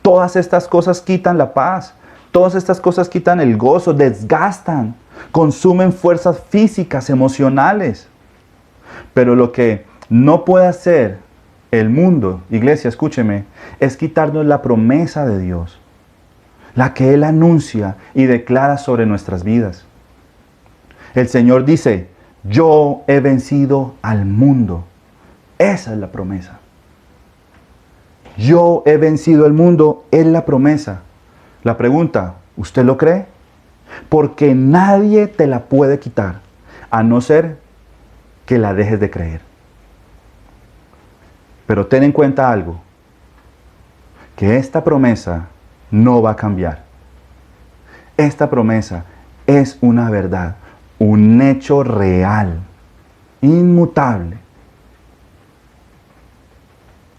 Todas estas cosas quitan la paz, todas estas cosas quitan el gozo, desgastan, consumen fuerzas físicas, emocionales. Pero lo que no puede hacer el mundo, iglesia, escúcheme, es quitarnos la promesa de Dios, la que Él anuncia y declara sobre nuestras vidas. El Señor dice, yo he vencido al mundo. Esa es la promesa. Yo he vencido al mundo, es la promesa. La pregunta, ¿usted lo cree? Porque nadie te la puede quitar, a no ser que la dejes de creer. Pero ten en cuenta algo, que esta promesa no va a cambiar. Esta promesa es una verdad, un hecho real, inmutable.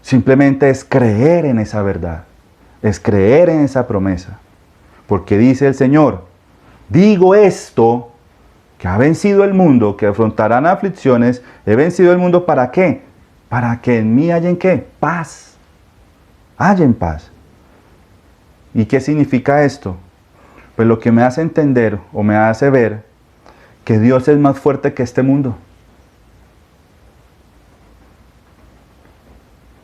Simplemente es creer en esa verdad, es creer en esa promesa. Porque dice el Señor, digo esto, que ha vencido el mundo, que afrontarán aflicciones, he vencido el mundo, ¿para qué? Para que en mí hallen ¿qué? Paz. Hallen paz. ¿Y qué significa esto? Pues lo que me hace entender o me hace ver que Dios es más fuerte que este mundo.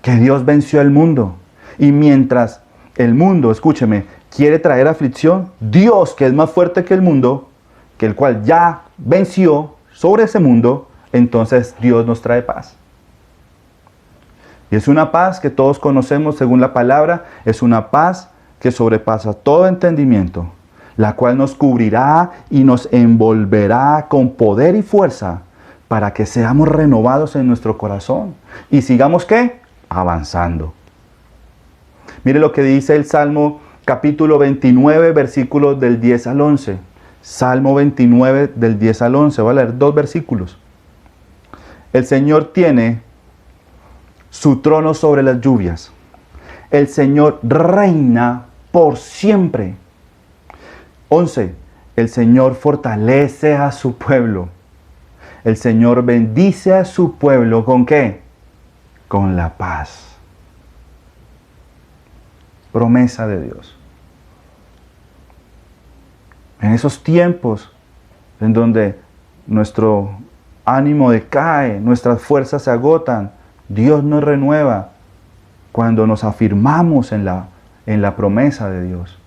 Que Dios venció al mundo. Y mientras el mundo, escúcheme, quiere traer aflicción, Dios, que es más fuerte que el mundo, que el cual ya venció sobre ese mundo, entonces Dios nos trae paz. Y es una paz que todos conocemos según la palabra, es una paz que sobrepasa todo entendimiento, la cual nos cubrirá y nos envolverá con poder y fuerza para que seamos renovados en nuestro corazón y sigamos ¿qué? Avanzando. Mire lo que dice el Salmo capítulo 29, versículos del 10 al 11. Salmo 29 del 10 al 11. Voy a leer 2 versículos. El Señor tiene su trono sobre las lluvias. El Señor reina por siempre. 11. El Señor fortalece a su pueblo. El Señor bendice a su pueblo. ¿Con qué? Con la paz. Promesa de Dios. En esos tiempos en donde nuestro ánimo decae, nuestras fuerzas se agotan, Dios nos renueva cuando nos afirmamos en la promesa de Dios.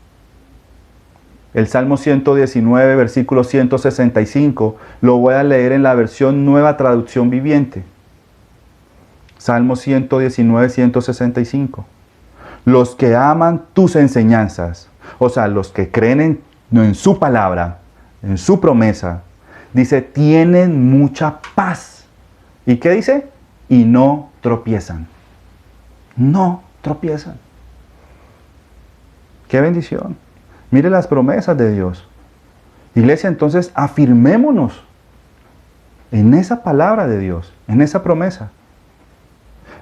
El Salmo 119, versículo 165, lo voy a leer en la versión Nueva Traducción Viviente. Salmo 119, 165. Los que aman tus enseñanzas, o sea, los que creen en su palabra, en su promesa, dice, tienen mucha paz. ¿Y qué dice? Y no tropiezan. No tropiezan. ¡Qué bendición! Mire las promesas de Dios. Iglesia, entonces afirmémonos en esa palabra de Dios, en esa promesa.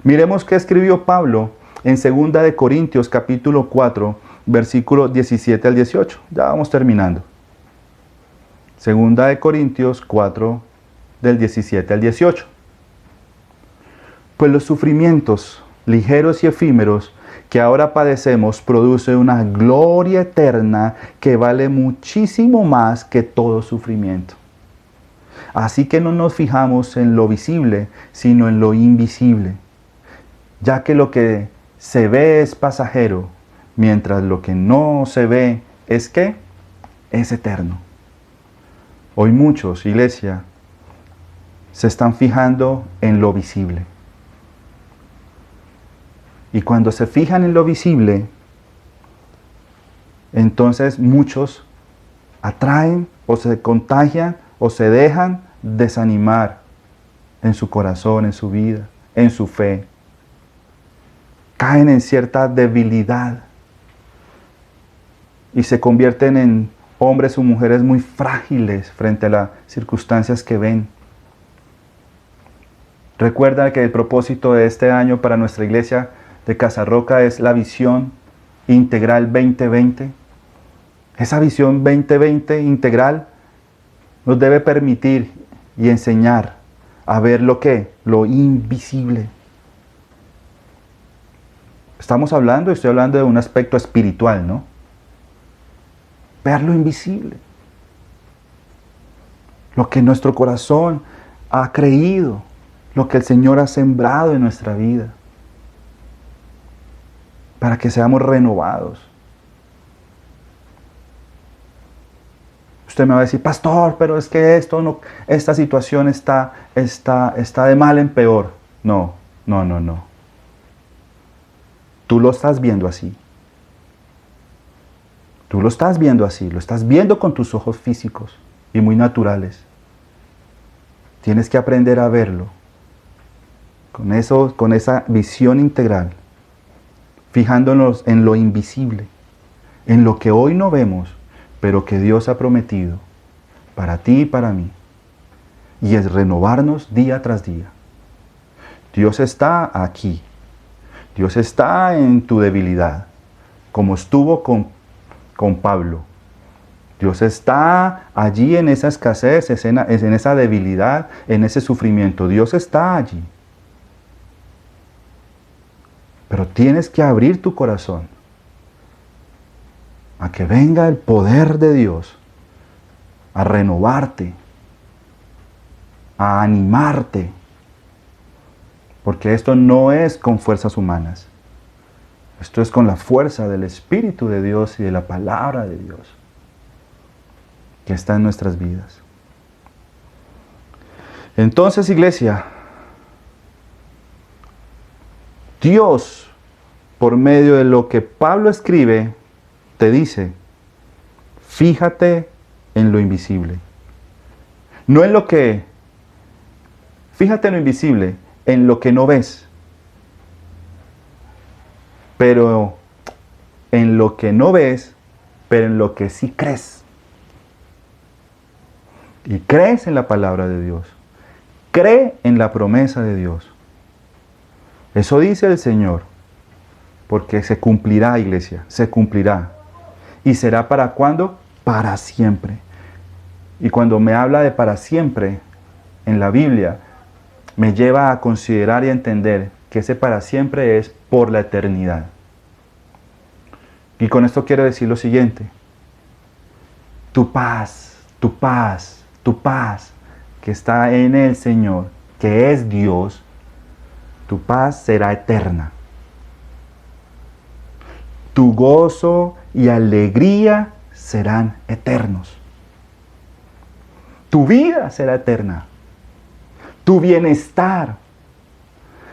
Miremos qué escribió Pablo en 2 de Corintios capítulo 4, versículo 17 al 18. Ya vamos terminando. Segunda de Corintios 4, del 17 al 18. Pues los sufrimientos ligeros y efímeros que ahora padecemos producen una gloria eterna que vale muchísimo más que todo sufrimiento. Así que no nos fijamos en lo visible, sino en lo invisible, ya que lo que se ve es pasajero, mientras lo que no se ve es ¿qué? Es eterno. Hoy muchos, iglesia, se están fijando en lo visible. Y cuando se fijan en lo visible, entonces muchos atraen o se contagian o se dejan desanimar en su corazón, en su vida, en su fe. Caen en cierta debilidad y se convierten en hombres o mujeres muy frágiles frente a las circunstancias que ven. Recuerda que el propósito de este año para nuestra iglesia de Casa Roca es la visión integral 2020. Esa visión 2020 integral nos debe permitir y enseñar a ver lo invisible. Estoy hablando de un aspecto espiritual, ¿no? Ver lo invisible. Lo que nuestro corazón ha creído, lo que el Señor ha sembrado en nuestra vida, para que seamos renovados. Usted me va a decir, pastor, pero es que esta situación está de mal en peor. No. Tú lo estás viendo así. Tú lo estás viendo así, lo estás viendo con tus ojos físicos y muy naturales. Tienes que aprender a verlo con esa visión integral, fijándonos en lo invisible, en lo que hoy no vemos, pero que Dios ha prometido para ti y para mí. Y es renovarnos día tras día. Dios está aquí. Dios está en tu debilidad, como estuvo con Pablo. Dios está allí en esa escasez, en esa debilidad, en ese sufrimiento. Dios está allí. Pero tienes que abrir tu corazón a que venga el poder de Dios a renovarte, a animarte. Porque esto no es con fuerzas humanas. Esto es con la fuerza del Espíritu de Dios y de la palabra de Dios que está en nuestras vidas. Entonces, iglesia, Dios, por medio de lo que Pablo escribe, te dice, fíjate en lo invisible. No en lo que, fíjate en lo invisible, en lo que no ves. Pero en lo que no ves, pero en lo que sí crees. Y crees en la palabra de Dios. Cree en la promesa de Dios. Eso dice el Señor. Porque se cumplirá, iglesia, se cumplirá. ¿Y será para cuándo? Para siempre. Y cuando me habla de para siempre en la Biblia, me lleva a considerar y a entender que ese para siempre es por la eternidad. Y con esto quiero decir lo siguiente. Tu paz que está en el Señor, que es Dios, tu paz será eterna. Tu gozo y alegría serán eternos. Tu vida será eterna. Tu bienestar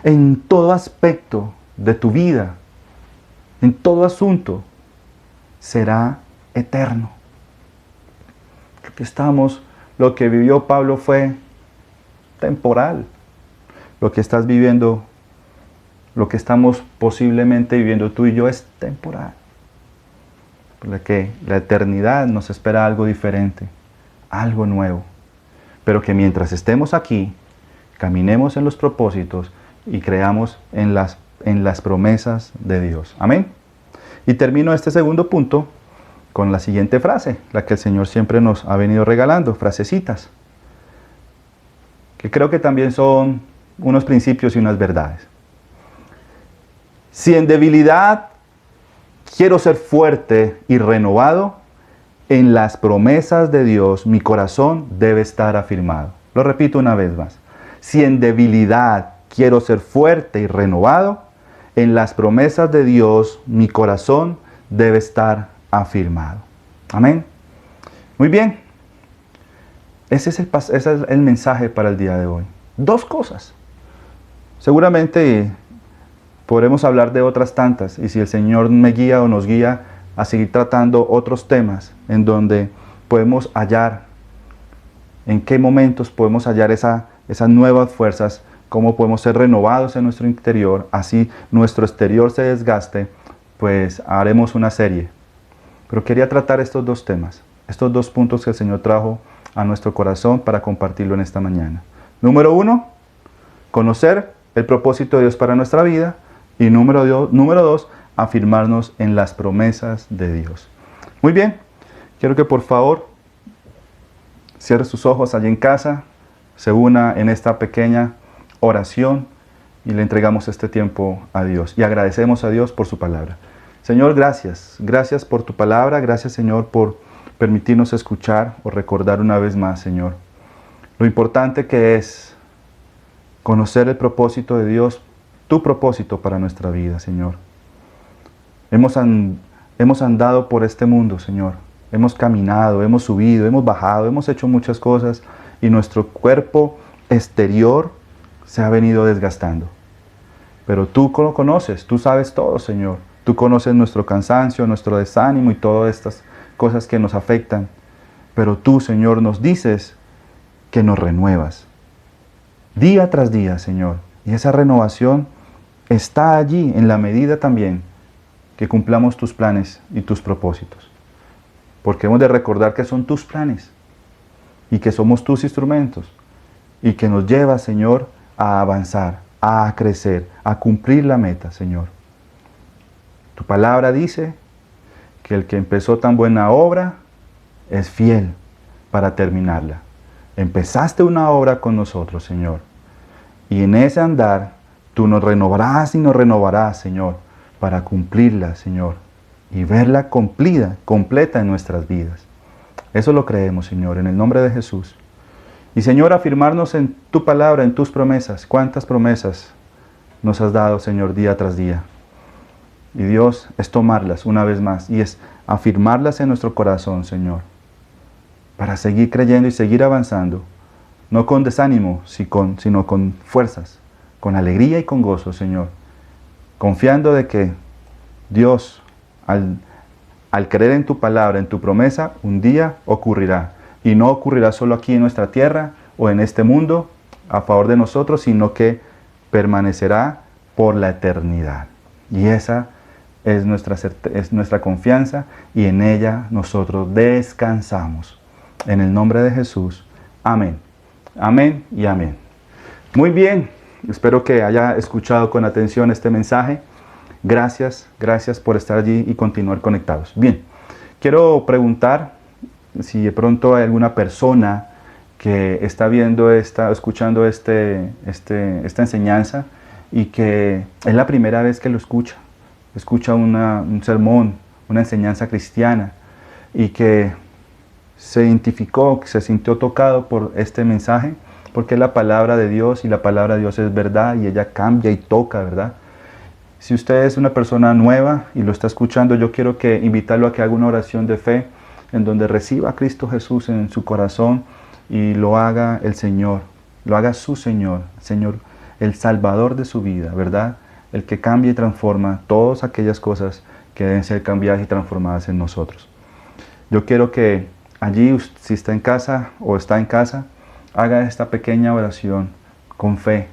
en todo aspecto de tu vida, en todo asunto, será eterno. Lo que vivió Pablo fue temporal. Lo que estás viviendo, lo que estamos posiblemente viviendo tú y yo es temporal. Porque la eternidad nos espera algo diferente, algo nuevo. Pero que mientras estemos aquí, caminemos en los propósitos y creamos en las promesas de Dios. Amén. Y termino este segundo punto con la siguiente frase, la que el Señor siempre nos ha venido regalando, frasecitas, que creo que también son unos principios y unas verdades. Si en debilidad quiero ser fuerte y renovado, en las promesas de Dios mi corazón debe estar afirmado. Lo repito una vez más. Si en debilidad quiero ser fuerte y renovado, en las promesas de Dios mi corazón debe estar afirmado. Amén. Muy bien. Ese es el mensaje para el día de hoy. Dos cosas. Seguramente podremos hablar de otras tantas, y si el Señor me guía o nos guía a seguir tratando otros temas en donde podemos hallar, en qué momentos podemos hallar esas nuevas fuerzas, cómo podemos ser renovados en nuestro interior, así nuestro exterior se desgaste, pues haremos una serie. Pero quería tratar estos dos temas, estos dos puntos que el Señor trajo a nuestro corazón para compartirlo en esta mañana. Número 1, conocer el propósito de Dios para nuestra vida. Y número 2, afirmarnos en las promesas de Dios. Muy bien, quiero que por favor cierre sus ojos allí en casa, se una en esta pequeña oración y le entregamos este tiempo a Dios. Y agradecemos a Dios por su palabra. Señor, gracias. Gracias por tu palabra. Gracias, Señor, por permitirnos escuchar o recordar una vez más, Señor, lo importante que es conocer el propósito de Dios, tu propósito para nuestra vida, Señor. Hemos andado por este mundo, Señor. Hemos caminado, hemos subido, hemos bajado, hemos hecho muchas cosas y nuestro cuerpo exterior se ha venido desgastando. Pero tú lo conoces, tú sabes todo, Señor. Tú conoces nuestro cansancio, nuestro desánimo y todas estas cosas que nos afectan. Pero tú, Señor, nos dices que nos renuevas. Día tras día, Señor. Y esa renovación está allí en la medida también que cumplamos tus planes y tus propósitos. Porque hemos de recordar que son tus planes y que somos tus instrumentos y que nos lleva, Señor, a avanzar, a crecer, a cumplir la meta, Señor. Tu palabra dice que el que empezó tan buena obra es fiel para terminarla. Empezaste una obra con nosotros, Señor, y en ese andar tú nos renovarás y nos renovarás, Señor, para cumplirla, Señor, y verla cumplida, completa en nuestras vidas. Eso lo creemos, Señor, en el nombre de Jesús. Y, Señor, afirmarnos en tu palabra, en tus promesas. ¿Cuántas promesas nos has dado, Señor, día tras día? Y Dios, es tomarlas una vez más y es afirmarlas en nuestro corazón, Señor, para seguir creyendo y seguir avanzando, no con desánimo, sino con fuerzas, con alegría y con gozo, Señor, confiando de que Dios, al creer en tu palabra, en tu promesa, un día ocurrirá. Y no ocurrirá solo aquí en nuestra tierra o en este mundo a favor de nosotros, sino que permanecerá por la eternidad. Y esa es nuestra confianza y en ella nosotros descansamos. En el nombre de Jesús. Amén. Amén y amén. Muy bien. Espero que haya escuchado con atención este mensaje. Gracias por estar allí y continuar conectados. Bien, quiero preguntar si de pronto hay alguna persona que está escuchando esta enseñanza y que es la primera vez que lo escucha un sermón, una enseñanza cristiana, y que se identificó, que se sintió tocado por este mensaje, porque es la palabra de Dios y la palabra de Dios es verdad y ella cambia y toca, ¿verdad? Si usted es una persona nueva y lo está escuchando, yo quiero invitarlo a que haga una oración de fe en donde reciba a Cristo Jesús en su corazón y lo haga el Señor, lo haga su Señor, el Salvador de su vida, ¿verdad? El que cambia y transforma todas aquellas cosas que deben ser cambiadas y transformadas en nosotros. Yo quiero que allí, si está en casa o está en casa, haga esta pequeña oración con fe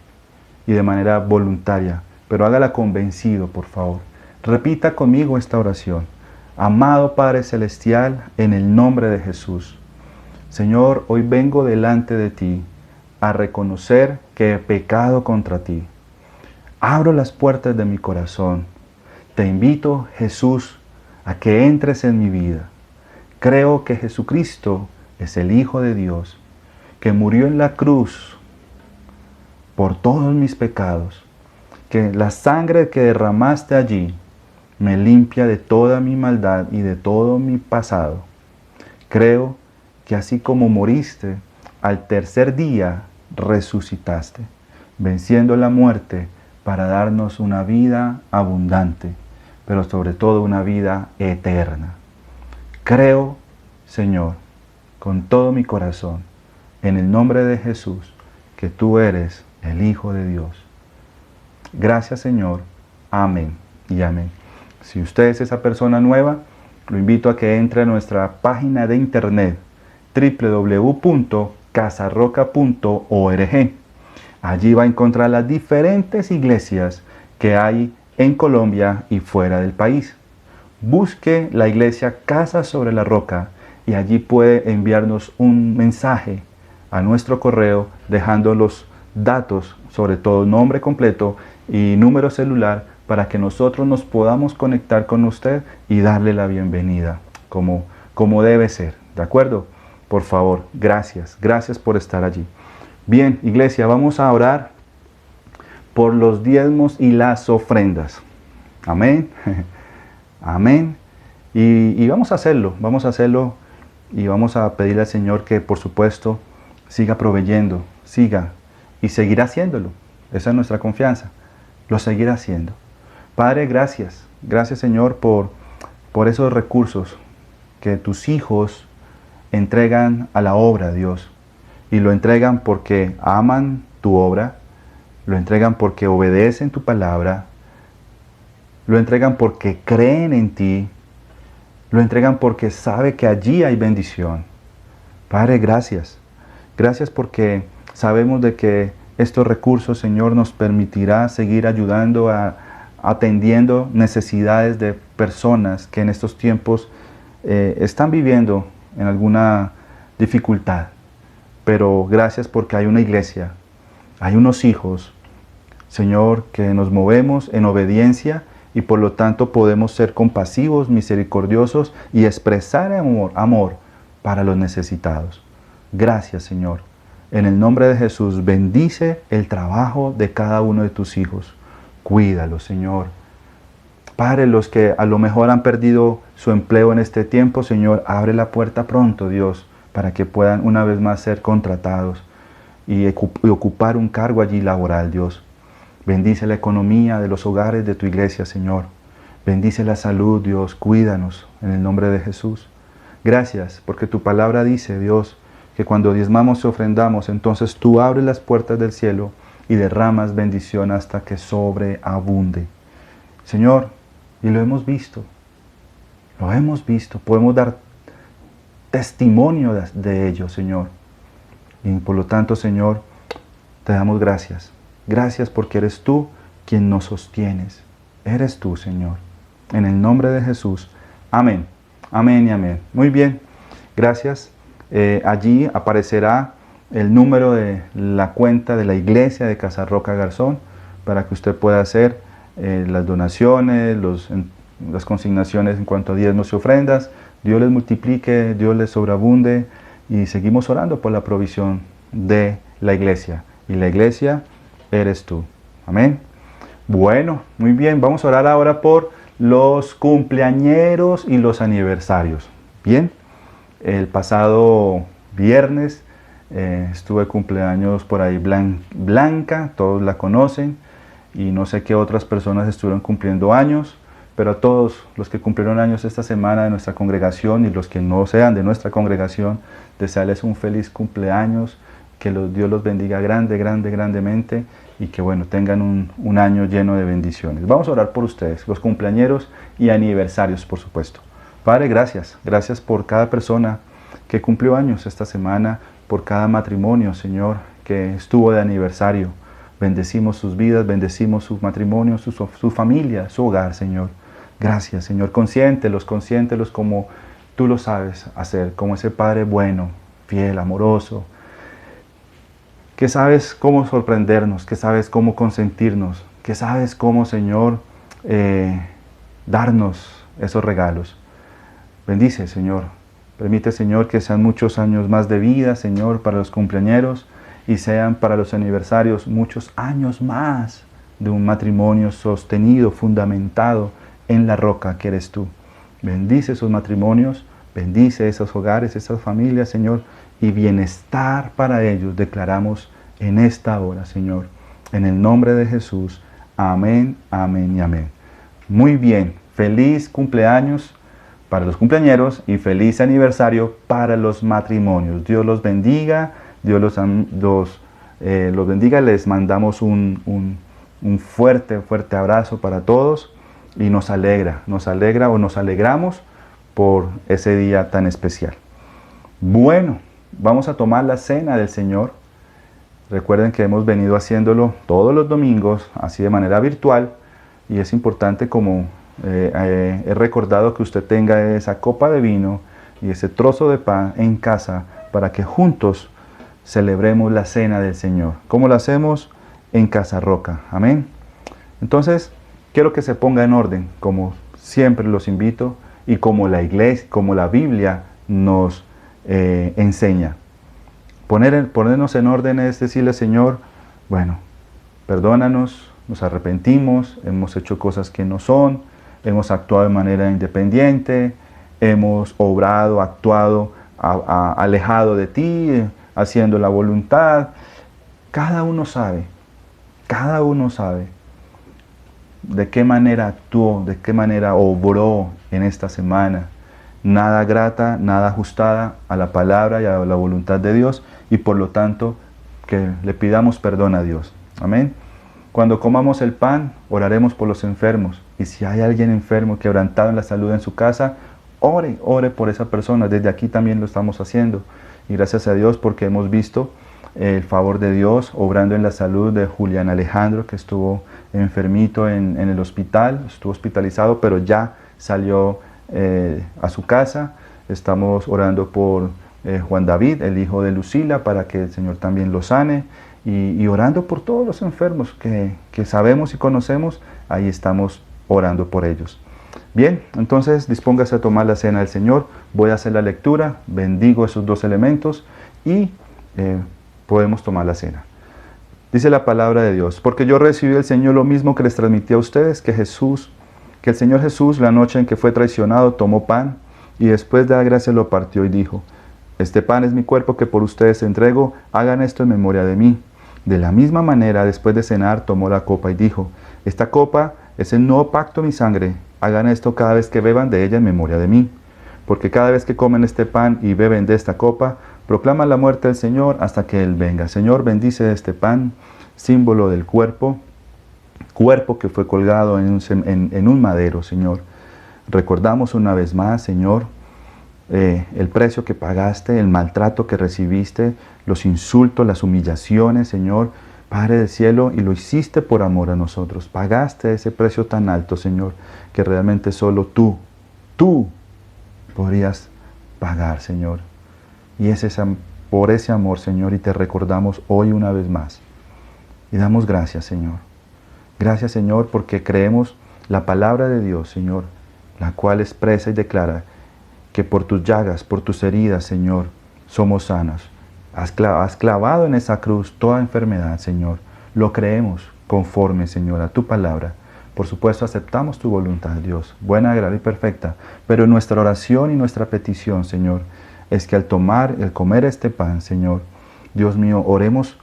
y de manera voluntaria, pero hágala convencido, por favor. Repita conmigo esta oración. Amado Padre Celestial, en el nombre de Jesús, Señor, hoy vengo delante de ti a reconocer que he pecado contra ti. Abro las puertas de mi corazón. Te invito, Jesús, a que entres en mi vida. Creo que Jesucristo es el Hijo de Dios, que murió en la cruz por todos mis pecados, que la sangre que derramaste allí me limpia de toda mi maldad y de todo mi pasado. Creo que así como moriste, al tercer día resucitaste, venciendo la muerte para darnos una vida abundante, pero sobre todo una vida eterna. Creo, Señor, con todo mi corazón, en el nombre de Jesús, que tú eres el Hijo de Dios. Gracias, Señor. Amén y amén. Si usted es esa persona nueva, lo invito a que entre a nuestra página de internet www.casarroca.org. Allí va a encontrar las diferentes iglesias que hay en Colombia y fuera del país. Busque la iglesia Casa sobre la Roca y allí puede enviarnos un mensaje a nuestro correo dejando los datos, sobre todo nombre completo y número celular, para que nosotros nos podamos conectar con usted y darle la bienvenida como debe ser. ¿De acuerdo? Por favor, gracias. Gracias por estar allí. Bien, iglesia, vamos a orar por los diezmos y las ofrendas. Amén. Amén. Y vamos a hacerlo y vamos a pedirle al Señor que, por supuesto, siga proveyendo, siga y seguirá haciéndolo. Esa es nuestra confianza. Lo seguirá haciendo. Padre, gracias. Gracias, Señor, por esos recursos que tus hijos entregan a la obra, Dios. Y lo entregan porque aman tu obra, lo entregan porque obedecen tu palabra, lo entregan porque creen en ti, lo entregan porque sabe que allí hay bendición. Padre, gracias. Gracias porque sabemos de que estos recursos, Señor, nos permitirá seguir ayudando atendiendo necesidades de personas que en estos tiempos están viviendo en alguna dificultad. Pero gracias porque hay una iglesia, hay unos hijos, Señor, que nos movemos en obediencia y por lo tanto podemos ser compasivos, misericordiosos y expresar amor para los necesitados. Gracias, Señor. En el nombre de Jesús, bendice el trabajo de cada uno de tus hijos. Cuídalos, Señor. Padre, los que a lo mejor han perdido su empleo en este tiempo, Señor, abre la puerta pronto, Dios, para que puedan una vez más ser contratados y ocupar un cargo allí laboral, Dios. Bendice la economía de los hogares de tu iglesia, Señor. Bendice la salud, Dios. Cuídanos en el nombre de Jesús. Gracias, porque tu palabra dice, Dios, que cuando diezmamos y ofrendamos, entonces tú abres las puertas del cielo y derramas bendición hasta que sobreabunde. Señor, y lo hemos visto, podemos dar testimonio de ello, Señor. Y por lo tanto, Señor, te damos gracias. Gracias porque eres tú quien nos sostienes. Eres tú, Señor. En el nombre de Jesús. Amén. Amén y amén. Muy bien. Gracias. Allí aparecerá el número de la cuenta de la iglesia de Casa Roca Garzón para que usted pueda hacer las donaciones, las consignaciones en cuanto a diezmos y ofrendas. Dios les multiplique, Dios les sobreabunde y seguimos orando por la provisión de la iglesia. Y la iglesia eres tú. Amén. Bueno, muy bien. Vamos a orar ahora por los cumpleañeros y los aniversarios. Bien, el pasado viernes estuve cumpleaños por ahí Blanca, todos la conocen, y no sé qué otras personas estuvieron cumpliendo años, pero a todos los que cumplieron años esta semana de nuestra congregación y los que no sean de nuestra congregación, desearles un feliz cumpleaños, que Dios los bendiga grandemente y que bueno, tengan un año lleno de bendiciones. Vamos a orar por ustedes, los cumpleañeros y aniversarios, por supuesto. Padre, gracias por cada persona que cumplió años esta semana, por cada matrimonio, Señor, que estuvo de aniversario. Bendecimos sus vidas, bendecimos sus matrimonios, su familia, su hogar, Señor. Gracias, Señor. Consiéntelos como tú lo sabes hacer, como ese Padre bueno, fiel, amoroso, que sabes cómo sorprendernos, que sabes cómo consentirnos, que sabes cómo, Señor, darnos esos regalos. Bendice, Señor. Permite, Señor, que sean muchos años más de vida, Señor, para los cumpleañeros y sean para los aniversarios muchos años más de un matrimonio sostenido, fundamentado en la roca que eres tú. Bendice esos matrimonios, bendice esos hogares, esas familias, Señor, y bienestar para ellos declaramos en esta hora, Señor. En el nombre de Jesús. Amén, amén y amén. Muy bien. Feliz cumpleaños para los cumpleañeros y feliz aniversario para los matrimonios. Dios los bendiga, Dios los bendiga. Les mandamos un fuerte abrazo para todos y nos alegra o nos alegramos por ese día tan especial. Bueno, vamos a tomar la cena del Señor. Recuerden que hemos venido haciéndolo todos los domingos, así de manera virtual, y es importante, como he recordado, que usted tenga esa copa de vino y ese trozo de pan en casa para que juntos celebremos la cena del Señor. ¿Cómo lo hacemos? En Casa Roca. Amén. Entonces, quiero que se ponga en orden, como siempre los invito, y como la iglesia, como la Biblia nos enseña. Ponernos en orden es decirle, Señor, bueno, perdónanos, nos arrepentimos, hemos hecho cosas que no son, hemos actuado de manera independiente, hemos obrado, actuado alejado de ti, haciendo la voluntad. Cada uno sabe de qué manera actuó, de qué manera obró en esta semana. Nada grata, nada ajustada a la palabra y a la voluntad de Dios, y por lo tanto que le pidamos perdón a Dios. Amén. Cuando comamos el pan, oraremos por los enfermos, y si hay alguien enfermo, quebrantado en la salud en su casa, ore por esa persona. Desde aquí también lo estamos haciendo, y gracias a Dios porque hemos visto el favor de Dios obrando en la salud de Julián Alejandro, que estuvo enfermito en el hospital, estuvo hospitalizado, pero ya salió a su casa. Estamos orando por Juan David, el hijo de Lucila, para que el Señor también lo sane, y orando por todos los enfermos que sabemos y conocemos. Ahí estamos orando por ellos. Bien, entonces dispóngase a tomar la cena del Señor. Voy a hacer la lectura, bendigo esos dos elementos y podemos tomar la cena. Dice la palabra de Dios: porque yo recibí del Señor lo mismo que les transmití a ustedes, que el Señor Jesús, la noche en que fue traicionado, tomó pan y después de dar gracias lo partió y dijo: este pan es mi cuerpo que por ustedes entrego, hagan esto en memoria de mí. De la misma manera, después de cenar, tomó la copa y dijo: esta copa es el nuevo pacto en mi sangre, hagan esto cada vez que beban de ella en memoria de mí. Porque cada vez que comen este pan y beben de esta copa, proclaman la muerte del Señor hasta que Él venga. Señor, bendice este pan, símbolo del cuerpo que fue colgado en un madero, Señor. Recordamos una vez más, Señor, el precio que pagaste, el maltrato que recibiste, los insultos, las humillaciones, Señor, Padre del cielo, y lo hiciste por amor a nosotros. Pagaste ese precio tan alto, Señor, que realmente solo tú podrías pagar, Señor. Y por ese amor, Señor, y te recordamos hoy una vez más. Y damos gracias, Señor. Gracias, Señor, porque creemos la palabra de Dios, Señor, la cual expresa y declara que por tus llagas, por tus heridas, Señor, somos sanos. Has clavado en esa cruz toda enfermedad, Señor. Lo creemos conforme, Señor, a tu palabra. Por supuesto, aceptamos tu voluntad, Dios, buena, agradable y perfecta. Pero nuestra oración y nuestra petición, Señor, es que al comer este pan, Señor, Dios mío, oramos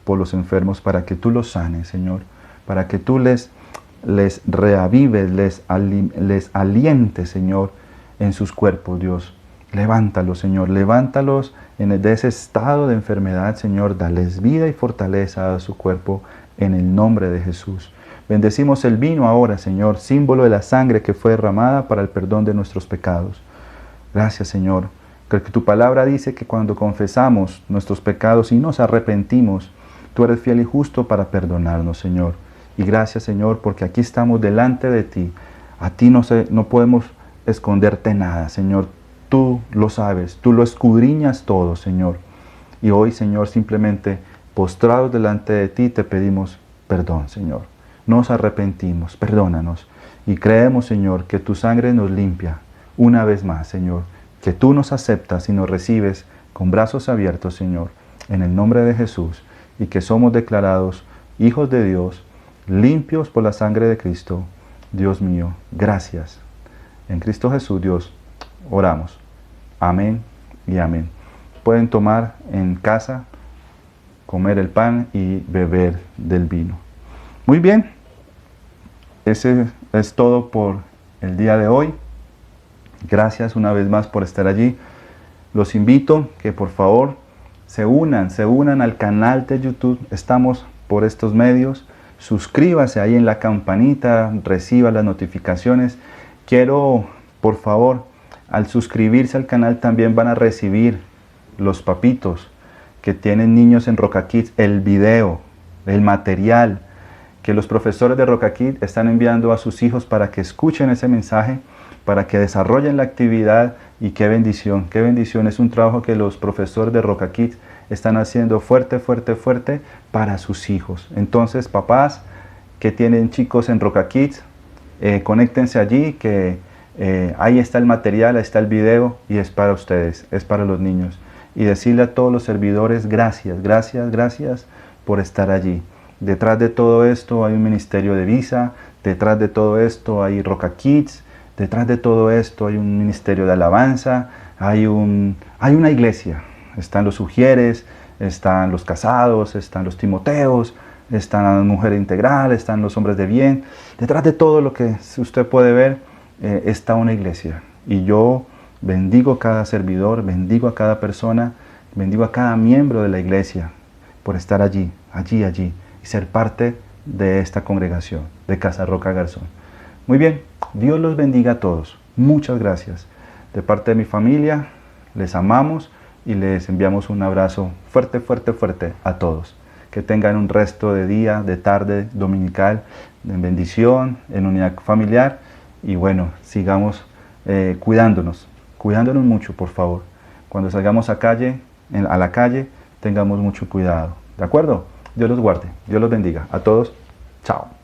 por los enfermos para que tú los sanes, Señor, para que tú les reavives, les alientes, Señor, en sus cuerpos, Dios. Levántalos, Señor, levántalos de ese estado de enfermedad, Señor. Dales vida y fortaleza a su cuerpo en el nombre de Jesús. Bendecimos el vino ahora, Señor, símbolo de la sangre que fue derramada para el perdón de nuestros pecados. Gracias, Señor. Porque tu palabra dice que cuando confesamos nuestros pecados y nos arrepentimos, tú eres fiel y justo para perdonarnos, Señor. Y gracias, Señor, porque aquí estamos delante de ti. A ti no podemos esconderte nada, Señor. Tú lo sabes, tú lo escudriñas todo, Señor. Y hoy, Señor, simplemente postrados delante de ti te pedimos perdón, Señor. Nos arrepentimos, perdónanos. Y creemos, Señor, que tu sangre nos limpia una vez más, Señor, que tú nos aceptas y nos recibes con brazos abiertos, Señor, en el nombre de Jesús, y que somos declarados hijos de Dios, limpios por la sangre de Cristo. Dios mío, gracias. En Cristo Jesús, Dios, oramos. Amén y amén. Pueden tomar en casa, comer el pan y beber del vino. Muy bien, ese es todo por el día de hoy. Gracias una vez más por estar allí. Los invito que por favor se unan al canal de YouTube. Estamos por estos medios. Suscríbase ahí en la campanita, reciba las notificaciones. Quiero, por favor, al suscribirse al canal también van a recibir los papitos que tienen niños en Roca Kids, el video, el material que los profesores de Roca Kids están enviando a sus hijos para que escuchen ese mensaje, para que desarrollen la actividad. Y qué bendición, es un trabajo que los profesores de Roca Kids están haciendo fuerte para sus hijos. Entonces, papás que tienen chicos en Roca Kids, conéctense allí, que ahí está el material, ahí está el video y es para ustedes, es para los niños. Y decirle a todos los servidores, gracias por estar allí. Detrás de todo esto hay un ministerio de Visa, detrás de todo esto hay Roca Kids, detrás de todo esto hay un ministerio de alabanza, hay una iglesia. Están los Ujieres, están los casados, están los Timoteos, están las mujeres integrales, están los hombres de bien. Detrás de todo lo que usted puede ver está una iglesia. Y yo bendigo a cada servidor, bendigo a cada persona, bendigo a cada miembro de la iglesia por estar allí y ser parte de esta congregación de Casa Roca Garzón. Muy bien, Dios los bendiga a todos. Muchas gracias. De parte de mi familia, les amamos y les enviamos un abrazo fuerte a todos. Que tengan un resto de día, de tarde, dominical, en bendición, en unidad familiar. Y bueno, sigamos cuidándonos mucho, por favor. Cuando salgamos a la calle, tengamos mucho cuidado. ¿De acuerdo? Dios los guarde, Dios los bendiga. A todos, chao.